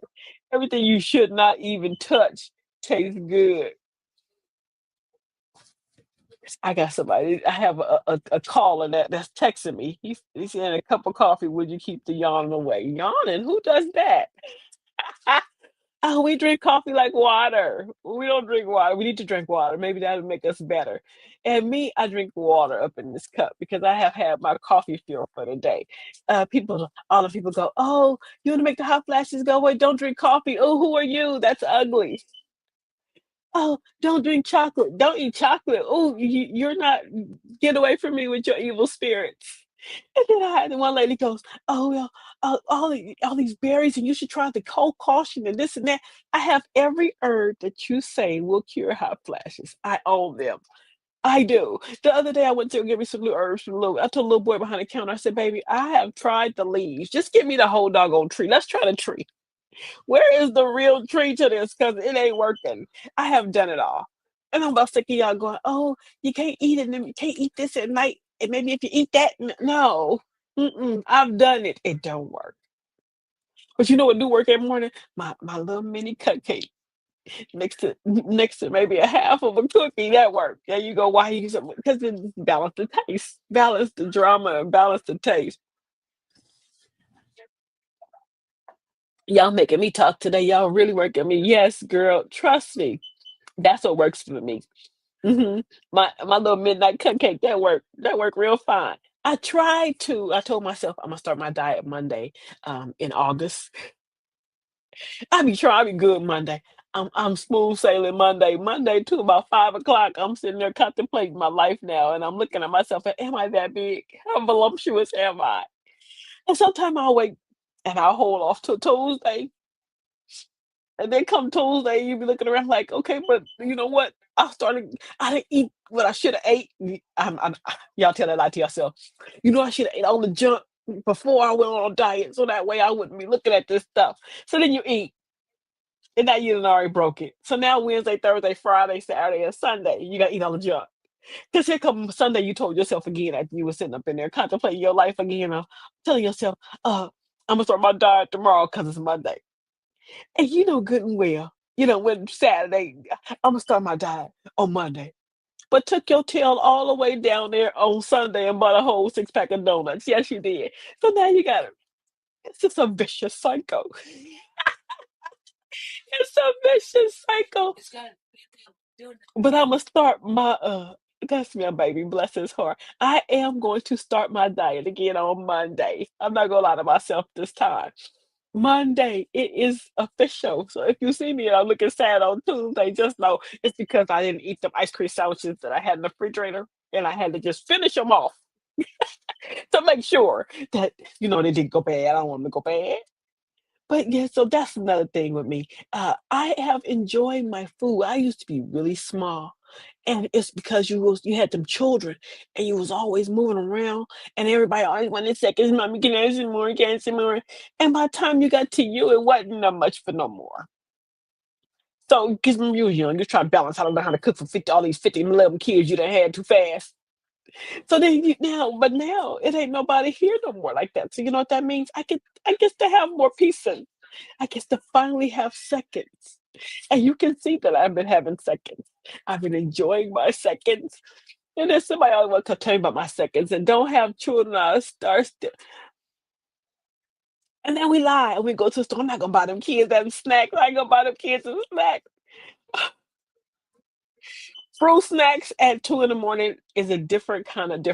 Everything you should not even touch tastes good. I got somebody. I have a caller that's texting me. He's saying a cup of coffee. Would you keep the yawning away? Yawning? Who does that? Oh, we drink coffee like water. We don't drink water. We need to drink water. Maybe that'll make us better. And me, I drink water up in this cup because I have had my coffee fill for the day. All the people go, "Oh, you want to make the hot flashes go away? Don't drink coffee. Oh, who are you? That's ugly. Oh, don't drink chocolate. Don't eat chocolate. Oh, you're not. Get away from me with your evil spirits." And then I had one lady goes, "Oh, well, all these berries, and you should try the cold caution and this and that." I have every herb that you say will cure hot flashes. I own them. I do. The other day I went to get me some new herbs from little I told a little boy behind the counter, I said, "Baby, I have tried the leaves. Just give me the whole doggone tree. Let's try the tree. Where is the real tree to this? Because it ain't working. I have done it all." And I'm about sick of y'all going, "Oh, you can't eat it, and you can't eat this at night. And maybe if you eat that, no. Mm-mm, I've done it. It don't work." But you know what do work every morning? My little mini cupcake next to maybe a half of a cookie. That work. There you go. Why you because it balance the taste, balance the drama, and balance the taste. Y'all making me talk today. Y'all really working me. Yes, girl. Trust me. That's what works for me. My little midnight cupcake, that worked real fine. I told myself I'm gonna start my diet Monday, in August. I be good Monday. I'm smooth sailing Monday. Monday to about 5 o'clock, I'm sitting there contemplating my life now, and I'm looking at myself and am I that big? How voluptuous am I? And sometimes I'll wait and I'll hold off till Tuesday. And then come Tuesday, you be looking around like, okay, but you know what? I didn't eat what I should have ate. Y'all tell that lie to yourself. You know, I should have ate all the junk before I went on a diet, so that way I wouldn't be looking at this stuff. So then you eat, and now you done already broke it. So now Wednesday, Thursday, Friday, Saturday, and Sunday, you gotta eat all the junk. Because here come Sunday, you told yourself again after you were sitting up in there contemplating your life again, telling yourself, I'm gonna start my diet tomorrow because it's Monday. And you know good and well, when Saturday, Imma start my diet on Monday, but took your tail all the way down there on Sunday and bought a whole six-pack of donuts. Yes, you did. So now you got it. It's just a vicious cycle. It's a vicious cycle. But Imma start my, that's my baby, bless his heart. I am going to start my diet again on Monday. I'm not gonna lie to myself this time. Monday, it is official. So if you see me and I'm looking sad on Tuesday, just know it's because I didn't eat them ice cream sandwiches that I had in the refrigerator, and I had to just finish them off to make sure that, they didn't go bad. I don't want them to go bad. But yeah, so that's another thing with me. I have enjoyed my food. I used to be really small, and it's because you had them children, and you was always moving around, and everybody always wanted seconds. Mommy, can I have some more? Can I have some more? And by the time you got to you, it wasn't that much for no more. So, because when you was young, you're trying to balance how to learn how to cook for 50, all these 50 11 kids you done had too fast. So then but now it ain't nobody here no more like that. So you know what that means? I get to have more peace and I guess to finally have seconds. And you can see that I've been having seconds. I've been enjoying my seconds. And then somebody always want to tell me about my seconds and don't have children. I start And then we lie and we go to the store. I'm not gonna buy them kids them snacks. I ain't gonna buy them kids some snacks. Fruit snacks at 2 in the morning is a different kind of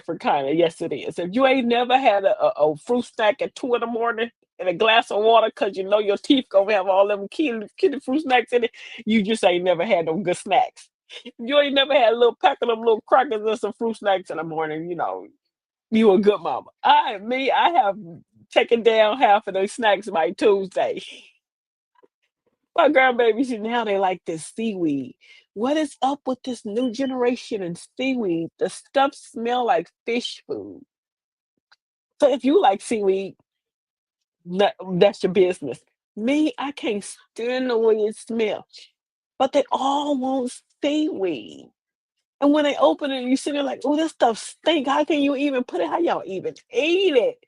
yes, it is. If you ain't never had a fruit snack at 2 in the morning and a glass of water because you know your teeth gonna have all them kitty fruit snacks in it, you just ain't never had them good snacks. If you ain't never had a little pack of them little crackers and some fruit snacks in the morning, you a good mama. I have taken down half of those snacks by Tuesday. My grandbaby, she now they like this seaweed. What is up with this new generation and seaweed? The stuff smell like fish food. So if you like seaweed, that's your business. Me, I can't stand the way it smells. But they all want seaweed. And when they open it, you see they're like, "Oh, this stuff stink. How can you even put it? How y'all even eat it?"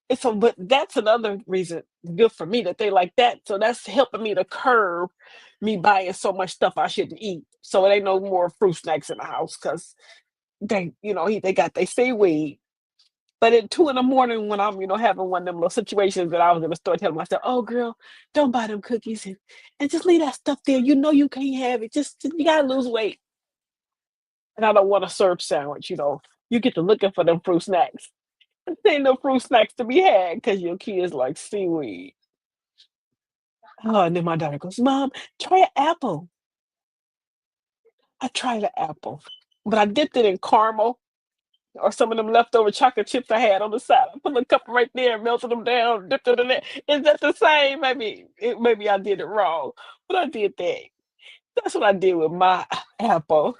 And so, but that's another reason good for me that they like that. So that's helping me to curb me buying so much stuff I shouldn't eat. So it ain't no more fruit snacks in the house because they got they seaweed. But at 2 in the morning when I'm, having one of them little situations that I was in the store telling myself, "Oh girl, don't buy them cookies and just leave that stuff there. You know you can't have it. Just you gotta lose weight." And I don't want a serve sandwich. You get to looking for them fruit snacks. There ain't no fruit snacks to be had because your kids like seaweed. Oh, and then my daughter goes, "Mom, try an apple." I tried an apple, but I dipped it in caramel or some of them leftover chocolate chips I had on the side. I put a couple right there, melted them down, dipped it in there. Is that the same? Maybe I did it wrong, but I did that. That's what I did with my apple.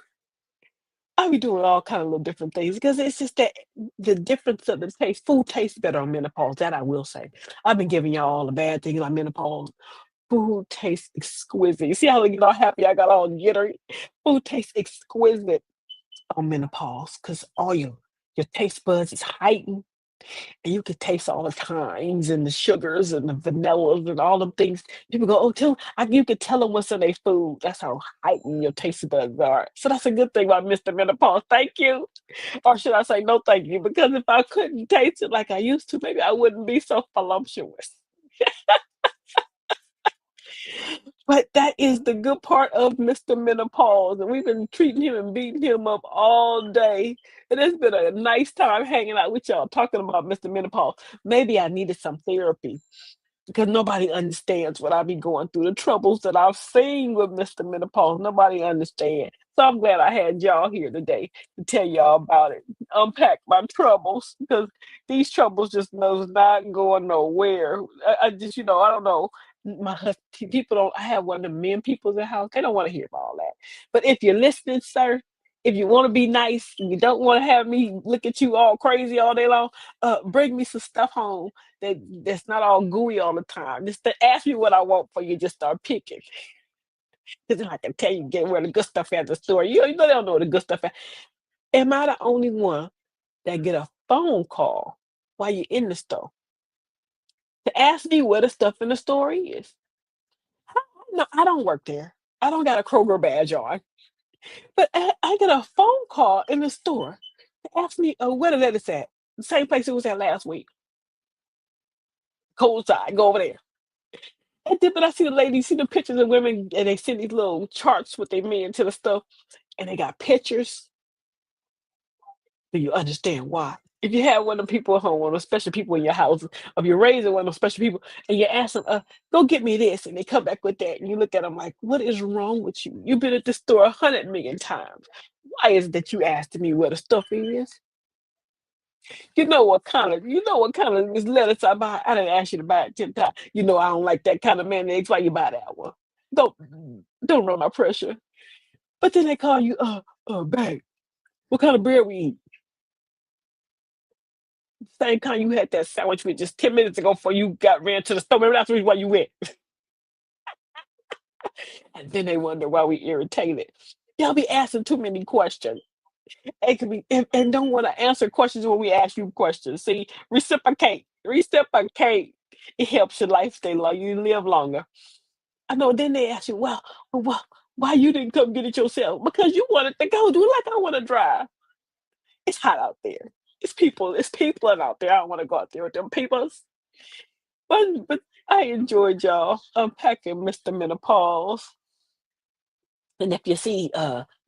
I be doing all kind of little different things because it's just that the difference of the taste. Food tastes better on menopause. That I will say. I've been giving y'all all the bad things on menopause. Food tastes exquisite. You see how I get all happy? I got all jittery. Food tastes exquisite on menopause because all your taste buds is heightened, and you can taste all the times and the sugars and the vanillas and all them things. People go, "Oh, you can tell them what's in their food." That's how heightened your taste buds are. So that's a good thing about Mr. Menopause. Thank you. Or should I say no thank you? Because if I couldn't taste it like I used to, maybe I wouldn't be so voluptuous. But that is the good part of Mr. Menopause, and we've been treating him and beating him up all day. And it's been a nice time hanging out with y'all talking about Mr. Menopause. Maybe I needed some therapy because nobody understands what I be going through, the troubles that I've seen with Mr. Menopause. Nobody understands. So I'm glad I had y'all here today to tell y'all about it, unpack my troubles because these troubles just was not going nowhere. I just, I don't know. My husband, people don't. I have one of the men people in the house. They don't want to hear all that. But if you're listening, sir, if you want to be nice, and you don't want to have me look at you all crazy all day long. Bring me some stuff home that's not all gooey all the time. Just to ask me what I want for you, just start picking. Because then I can tell you get where the good stuff at the store. You know they don't know where the good stuff at. Am I the only one that get a phone call while you're in the store to ask me where the stuff in the store is? No, I don't work there. I don't got a Kroger badge on. But I get a phone call in the store to ask me where the lettuce at. The same place it was at last week. Cold side, go over there. And then, but I see the ladies, see the pictures of women, and they send these little charts with their men to the stuff, and they got pictures. Do you understand why? If you have one of the people at home, one of the special people in your house, if you're raising one of those special people, and you ask them, go get me this, and they come back with that, and you look at them like, what is wrong with you? You've been at this store 100 million times. Why is it that you asked me where the stuff is? You know what kind of this lettuce I buy. I didn't ask you to buy it 10 times. You know I don't like that kind of mayonnaise. Why you buy that one? Don't don't run my pressure. But then they call you, babe, what kind of bread we eat? Same kind you had that sandwich with just 10 minutes ago before you got ran to the store. Remember that's the reason why you went. And then they wonder why we irritated. Y'all be asking too many questions. It could be and don't want to answer questions when we ask you questions. See, reciprocate. Reciprocate. It helps your life stay long. You live longer. I know. Then they ask you, well, why you didn't come get it yourself? Because you wanted to go. Do like I want to drive. It's hot out there. It's people out there. I don't want to go out there with them peoples. but I enjoyed y'all unpacking Mr. Menopause. And if you see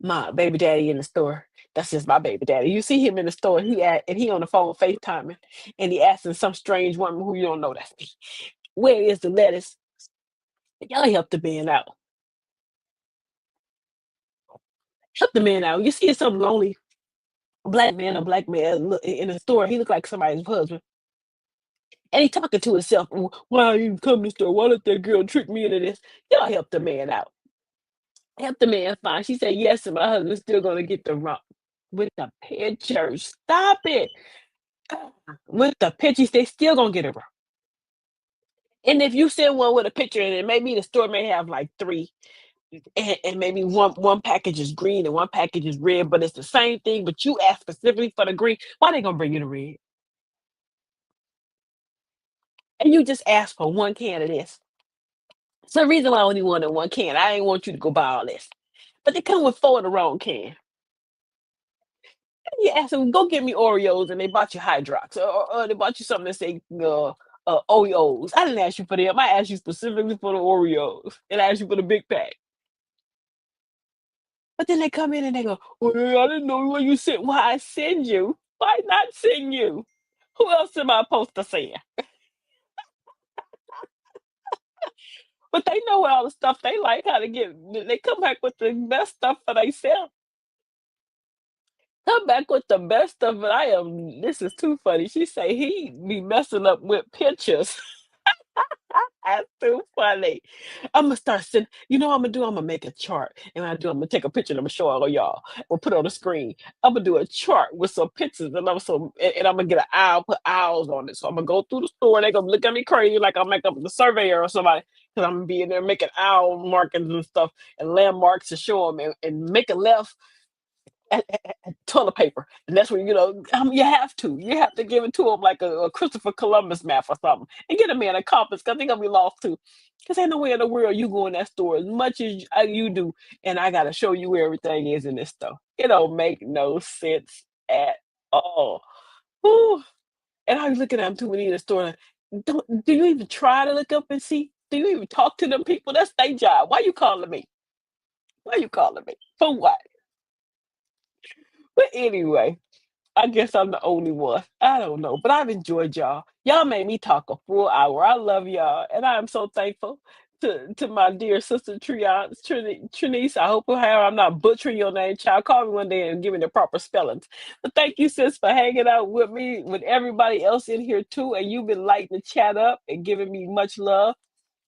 my baby daddy in the store, that's just my baby daddy. You see him in the store, and he on the phone FaceTiming, and he asking some strange woman who you don't know, that's me. Where is the lettuce? Y'all help the man out. Help the man out. You see some lonely black man in the store. He look like somebody's husband, and he talking to himself. Why I even come to the store? Why let that girl trick me into this? Y'all help the man out. Help the man find. She said yes, and my husband's still gonna get the rump with the pictures. Stop it. With the pictures, they still gonna get it wrong. And if you send one with a picture in it, maybe the store may have like three, and maybe one package is green and one package is red, but it's the same thing. But you asked specifically for the green. Why they gonna bring you the red? And you just asked for one can of this. So the reason why I only wanted one can, I ain't want you to go buy all this. But they come with four in the wrong can. You ask them, go get me Oreos, and they bought you Hydrox, or they bought you something that say Oreos. I didn't ask you for them. I asked you specifically for the Oreos, and I asked you for the big pack. But then they come in and they go, "Well, I didn't know where you sent. Why I send you? Why not send you? Who else am I supposed to send?" But they know all the stuff they like how to get. They come back with the best stuff for themselves. Come back with the best stuff, but I am. This is too funny. She say he be messing up with pictures. That's too funny. Imma start sending you know what Imma do? Imma make a chart, and I do, Imma take a picture and Imma show all y'all. We'll put it on the screen. Imma do a chart with some pictures, and Imma get an owl, put owls on it. So Imma go through the store, they gonna look at me crazy like I'm like I'm the surveyor or somebody, because 'cause Imma be in there making owl markings and stuff and landmarks to show them, and make a left toilet paper, and that's when you have to. You have to give it to them like a Christopher Columbus map or something, and get a man a compass because they're gonna be lost too. Because ain't nowhere in the world you go in that store as much as you do, and I gotta show you where everything is in this stuff. It don't make no sense at all. Whew. And I was looking at them too when in the store. Like, do you even try to look up and see? Do you even talk to them people? That's their job. Why you calling me? Why you calling me? For what? But anyway, I guess I'm the only one. I don't know, but I've enjoyed y'all. Y'all made me talk a full hour. I love y'all, and I am so thankful to my dear sister Trinice. I hope I'm not butchering your name, child. Call me one day and give me the proper spellings. But thank you, sis, for hanging out with me, with everybody else in here too. And you've been lighting the chat up and giving me much love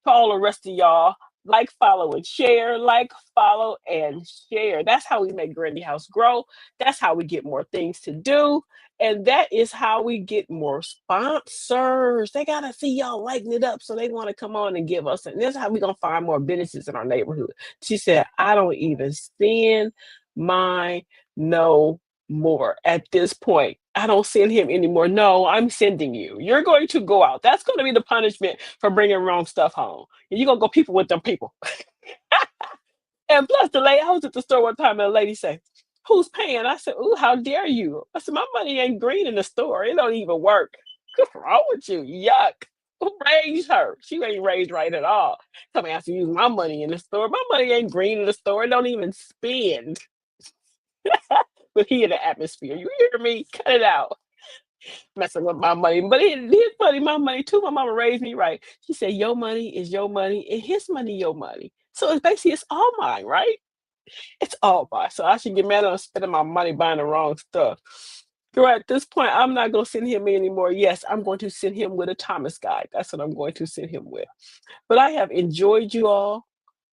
to all the rest of y'all. Like, follow, and share. Like, follow, and share. That's how we make Granny House grow. That's how we get more things to do. And that is how we get more sponsors. They gotta see y'all lighting it up, so they want to come on and give us. And this is how we gonna find more businesses in our neighborhood. She said, "I don't even send my no more at this point. I don't send him anymore. No, I'm sending you. You're going to go out. That's going to be the punishment for bringing wrong stuff home. And you're going to go people with them people." And plus, the lady, I was at the store one time and the lady said, "Who's paying?" I said, "Ooh, how dare you?" I said, "My money ain't green in the store. It don't even work." What's wrong with you? Yuck. Who raised her? She ain't raised right at all. Come ask to use my money in the store. My money ain't green in the store. It don't even spend. But he in the atmosphere. You hear me? Cut it out. Messing with my money. But his money, my money too. My mama raised me right. She said, "Your money is your money, and his money, your money." So it's basically it's all mine, right? It's all mine. So I should get mad at him spending my money buying the wrong stuff. So at this point, I'm not gonna send him anymore. Yes, I'm going to send him with a Thomas guide. That's what I'm going to send him with. But I have enjoyed you all.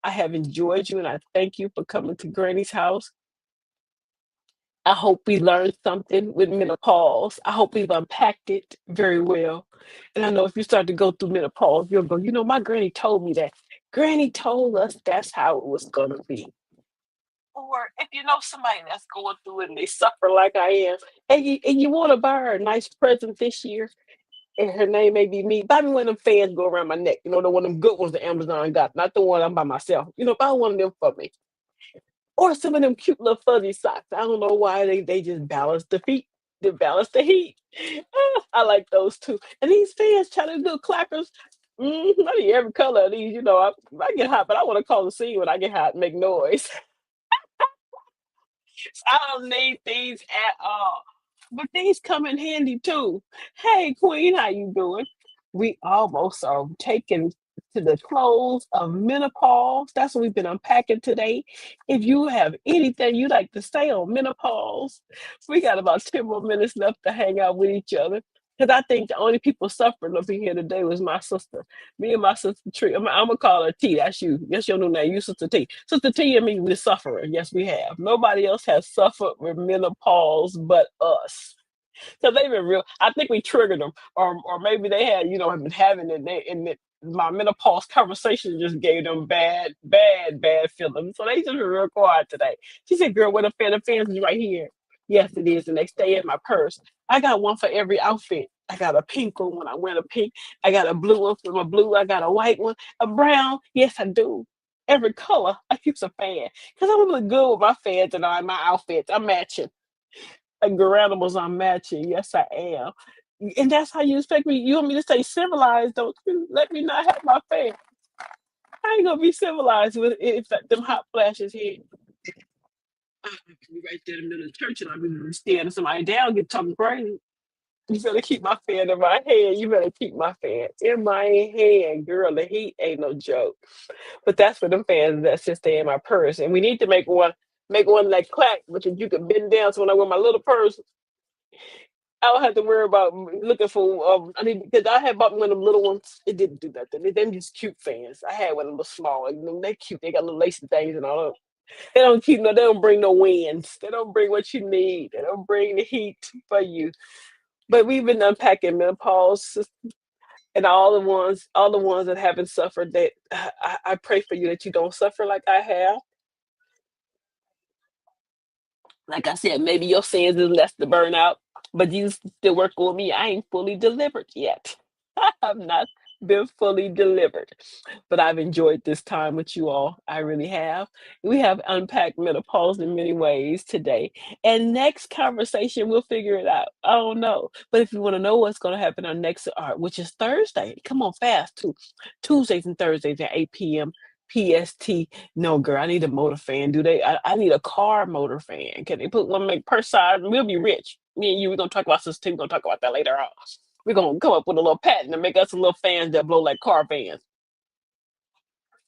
I have enjoyed you, and I thank you for coming to Granny's house. I hope we learned something with menopause. I hope we've unpacked it very well. And I know if you start to go through menopause, you'll go, my granny told me that. Granny told us that's how it was going to be. Or if you know somebody that's going through it and they suffer like I am, and you want to buy her a nice present this year, and her name may be me, buy me one of them fans go around my neck, the one of them good ones that Amazon got, not the one I'm by myself. Buy one of them for me. Or some of them cute little fuzzy socks. I don't know why they just balance the feet. to balance the heat. I like those too. And these fans try to do clappers. I need every color of these. I get hot, but I want to call the scene when I get hot and make noise. I don't need these at all. But these come in handy too. Hey, Queen, how you doing? We almost are taking to the close of menopause. That's what we've been unpacking today. If you have anything you'd like to say on menopause, we got about 10 more minutes left to hang out with each other. Because I think the only people suffering up in here today was my sister. Me and my sister Tree. I'm gonna call her T. That's you. That's your new name. You Sister T. Sister T and me, we're suffering. Yes, we have. Nobody else has suffered with menopause but us. So they've been real. I think we triggered them, or maybe they had, have been having it. My menopause conversation just gave them bad feelings. So they just been real quiet today. She said, "Girl, what a fan of fans is right here." Yes, it is, and they stay in my purse. I got one for every outfit. I got a pink one when I wear a pink. I got a blue one for my blue. I got a white one, a brown. Yes, I do. Every color, I keep a fan because I'm really good with my fans and all my outfits. I'm matching like Garanimals I'm matching. Yes, I am. And that's how you expect me. You want me to stay civilized? Don't you let me not have my fan. I ain't gonna be civilized with if them hot flashes hit. I be right there in the middle of church and I be staring somebody down, get talking crazy. You better keep my fan in my hand. You better keep my fan in my hand, girl. The heat ain't no joke. But that's for them fans that just stay in my purse. And we need to make one like clack, which you can bend down. So when I wear my little purse, I don't have to worry about looking for. I mean, because I had bought one of them little ones. It didn't do nothing. Them just cute fans. I had one of them small. They cute. They got little lacy things and all. They don't keep no. They don't bring no winds. They don't bring what you need. They don't bring the heat for you. But we've been unpacking menopause and all the ones that haven't suffered. That I pray for you that you don't suffer like I have. Like I said, maybe your sins is less to burn out, but you still working with me. I ain't fully delivered yet. I've not been fully delivered, but I've enjoyed this time with you all. I really have. We have unpacked menopause in many ways today. And next conversation, we'll figure it out. I don't know. But if you want to know what's going to happen on next, which is Thursday, come on fast too. Tuesdays and Thursdays at 8 p.m. PST. No, girl, I need a motor fan. I need a car motor fan. Can they put one like per side? We'll be rich. Me and you, we're gonna talk about this too. We're gonna talk about that later on. We're gonna come up with a little patent and make us some little fans that blow like car fans.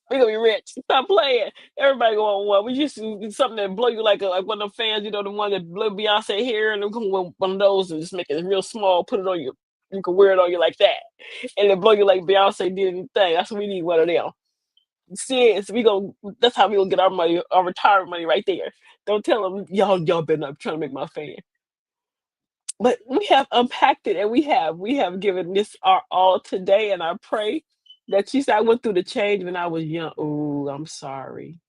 We're gonna be rich. Stop playing. Everybody go on one. We just do something that blow you like one of them fans, the one that blow Beyonce hair, and then come with one of those and just make it real small, put it on you. You can wear it on you like that. And then blow you like Beyonce did in the thing. That's what we need, one of them. Serious. That's how we gonna get our money, our retirement money right there. Don't tell them y'all been up trying to make my fan. But we have unpacked it and we have given this our all today. And I pray that she said I went through the change when I was young. Oh, I'm sorry.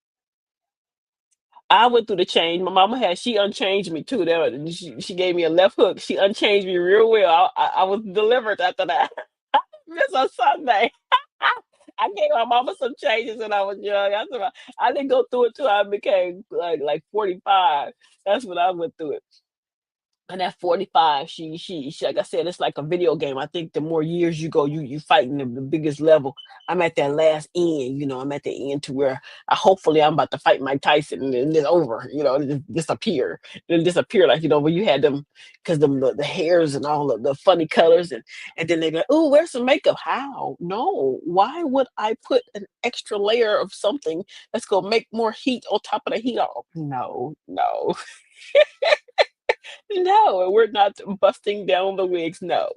I went through the change. My mama she unchanged me too. She gave me a left hook. She unchanged me real well. I was delivered after that. It's a Sunday. I gave my mama some changes when I was young. I didn't go through it till I became like 45. That's when I went through it. And at 45, she like I said, it's like a video game. I think the more years you go, you fighting the biggest level. I'm at that last end, I'm at the end to where hopefully I'm about to fight Mike Tyson and then it's over, and it disappear. It'll disappear like, when you had them because the hairs and all of the funny colors and then they go, oh, where's some makeup? How? No. Why would I put an extra layer of something that's gonna make more heat on top of the heat off? No, no. No, and we're not busting down the wigs. No,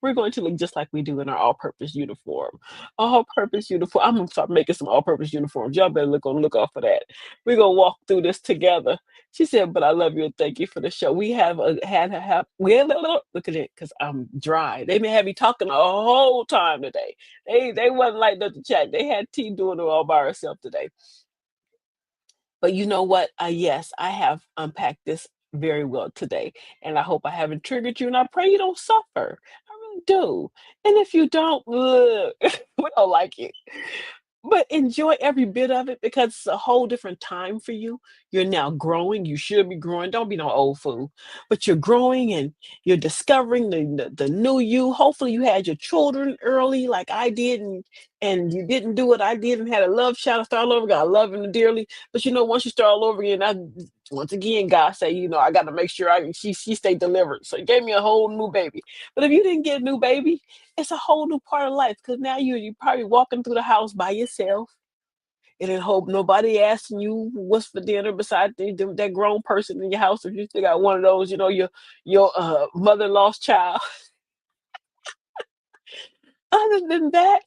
we're going to look just like we do in our all-purpose uniform. All-purpose uniform. I'm gonna start making some all-purpose uniforms. Y'all better look out for that. We're gonna walk through this together. She said, "But I love you and thank you for the show." We have we had look at it because I'm dry. They may have me talking the whole time today. They wasn't like that to chat. They had T doing it all by herself today. But you know what? Yes, I have unpacked this very well today, and I hope I haven't triggered you, and I pray you don't suffer. I really do. And if you don't, ugh, we don't like it. but enjoy every bit of it because it's a whole different time for you. You're now growing. You should be growing. Don't be no old fool. But you're growing and you're discovering the new you. Hopefully, you had your children early, like I did, and you didn't do what I did and had a love child to start all over. God, I love him dearly. But once you start all over again, once again, God say, I got to make sure she stay delivered. So He gave me a whole new baby. But if you didn't get a new baby, it's a whole new part of life because now you're probably walking through the house by yourself and then hope nobody asking you what's for dinner besides that grown person in your house. If you still got one of those, your mother-in-law's child. Other than that,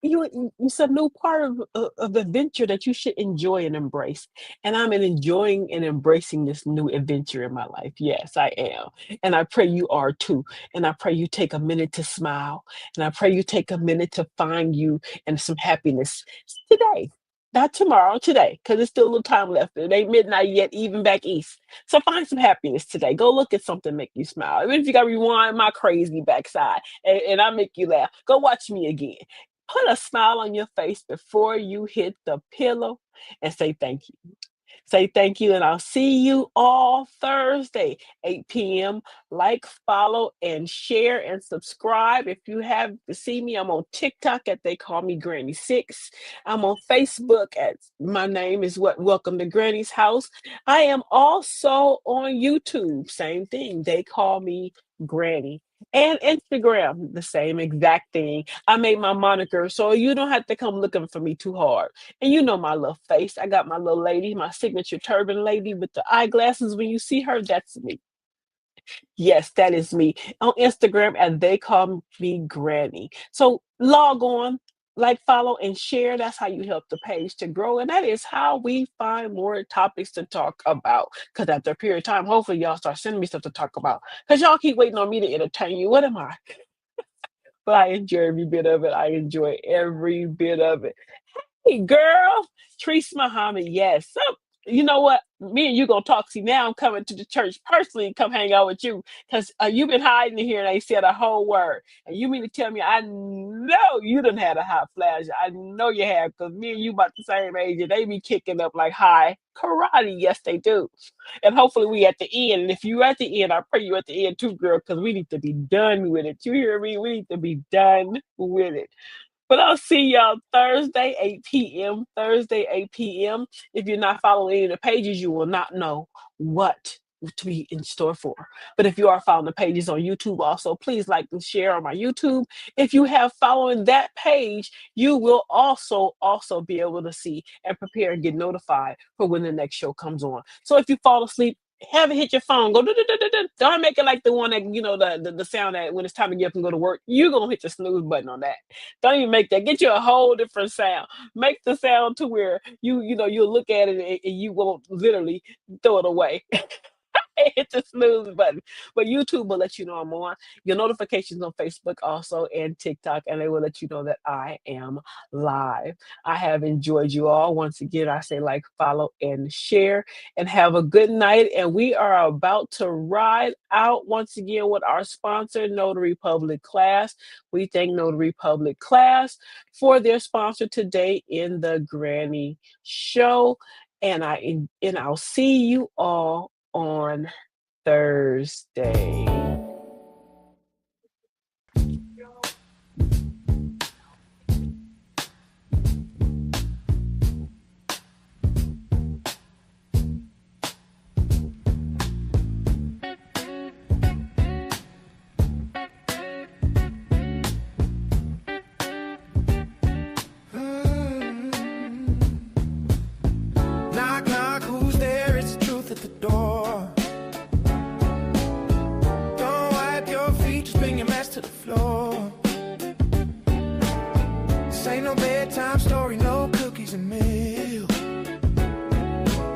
it's a new part of adventure that you should enjoy and embrace. And I'm enjoying and embracing this new adventure in my life. Yes, I am. And I pray you are too. And I pray you take a minute to smile. And I pray you take a minute to find you and some happiness today. Not tomorrow, today, because there's still a little time left. It ain't midnight yet, even back east. So find some happiness today. Go look at something make you smile. Even if you got to rewind my crazy backside and I make you laugh, go watch me again. Put a smile on your face before you hit the pillow and say thank you. Say thank you, and I'll see you all Thursday, 8 p.m. Like, follow, and share and subscribe. If you have to see me, I'm on TikTok at They Call Me Granny 6. I'm on Facebook at my name is what Welcome to Granny's House. I am also on YouTube, same thing. They Call Me Granny. And Instagram, the same exact thing. I made my moniker so you don't have to come looking for me too hard. And you know my little face. I got my little lady, my signature turban lady with the eyeglasses. When you see her, that's me. Yes, that is me. On Instagram, and They Call Me Granny. So log on, like, follow, and share. That's how you help the page to grow. And that is how we find more topics to talk about. Because after a period of time, hopefully y'all start sending me stuff to talk about. Because y'all keep waiting on me to entertain you. What am I? But I enjoy every bit of it. I enjoy every bit of it. Hey, girl, Treese Muhammad, yes. So, you know what? Me and you gonna talk. See, now I'm coming to the church personally and come hang out with you because you've been hiding in here and ain't said a whole word. And you mean to tell me I know you done had a hot flash? I know you have because me and you about the same age and they be kicking up like high karate. Yes, they do. And hopefully we at the end. And if you at the end, I pray you at the end too, girl, because we need to be done with it. You hear me? We need to be done with it. But I'll see y'all Thursday, 8 p.m. Thursday, 8 p.m. If you're not following any of the pages, you will not know what to be in store for. But if you are following the pages on YouTube also, please like and share on my YouTube. If you have following that page, you will also be able to see and prepare and get notified for when the next show comes on. So if you fall asleep, have it hit your phone. Go do, do, do, do, do. Don't make it like the one that the sound that when it's time to get up and go to work. You're gonna hit the snooze button on that. Don't even make that. Get you a whole different sound. Make the sound to where you'll look at it and you won't literally throw it away. Hit the snooze button. But YouTube will let you know I'm on. Your notifications on Facebook also and TikTok, and they will let you know that I am live. I have enjoyed you all. Once again, I say like, follow, and share, and have a good night. And we are about to ride out once again with our sponsor, Notary Public Class. We thank Notary Public Class for their sponsor today in the Granny Show. And I'll see you all on Thursday. Knock, knock, who's there? It's the truth at the door. Don't wipe your feet, just bring your mess to the floor. This ain't no bedtime story, no cookies and milk.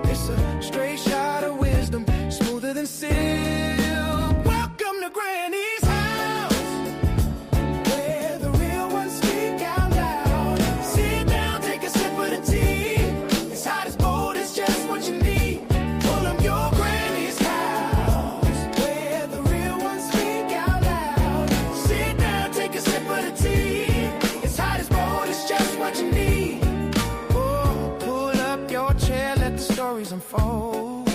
It's a straight shot of wisdom, smoother than silk. Welcome to Granny's house, where the real ones speak out loud. Sit down, take a sip of the tea. It's hot as cold, it's just what you need. Pull up your granny's house, where the real ones speak out loud. Sit down, take a sip of the tea. It's hot as cold, it's just what you need. unfold.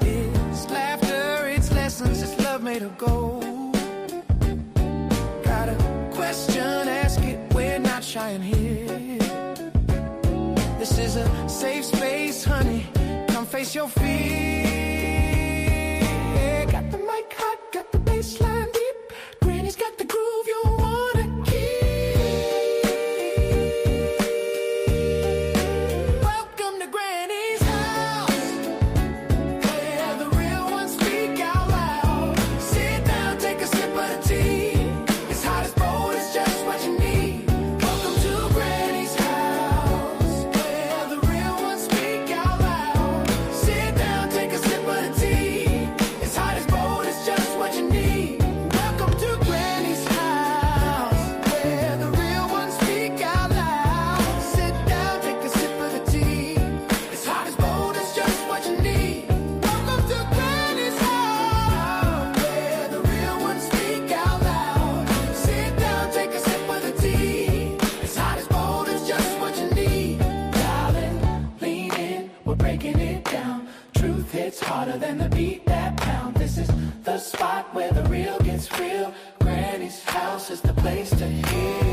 It's laughter, it's lessons, it's love made of gold. Got a question, ask it, we're not shy in here. This is a safe space, honey, come face your fear. Got the mic hot, got the bass line deep, Granny's got the groove you wanna keep. Welcome to Granny's house, where the real ones speak out loud. Sit down, take a sip of the tea. It's hot as bold, it's just what you need. Welcome to Granny's house, where the real ones speak out loud. Sit down, take a sip of the tea. It's hot as bold, it's just what you need. Welcome to Granny's house, where the real ones speak out loud. Sit down, take a sip of the tea. It's hot as bold, it's just what you need. Welcome to Granny's house, where the real ones speak out loud. Sit down, take a sip of the tea. It's hot as bold, it's just what you need. Darling, lean in, we're breaking it down. Truth hits harder than the beat that pound. This is the spot where the real gets real. Granny's house is the place to heal.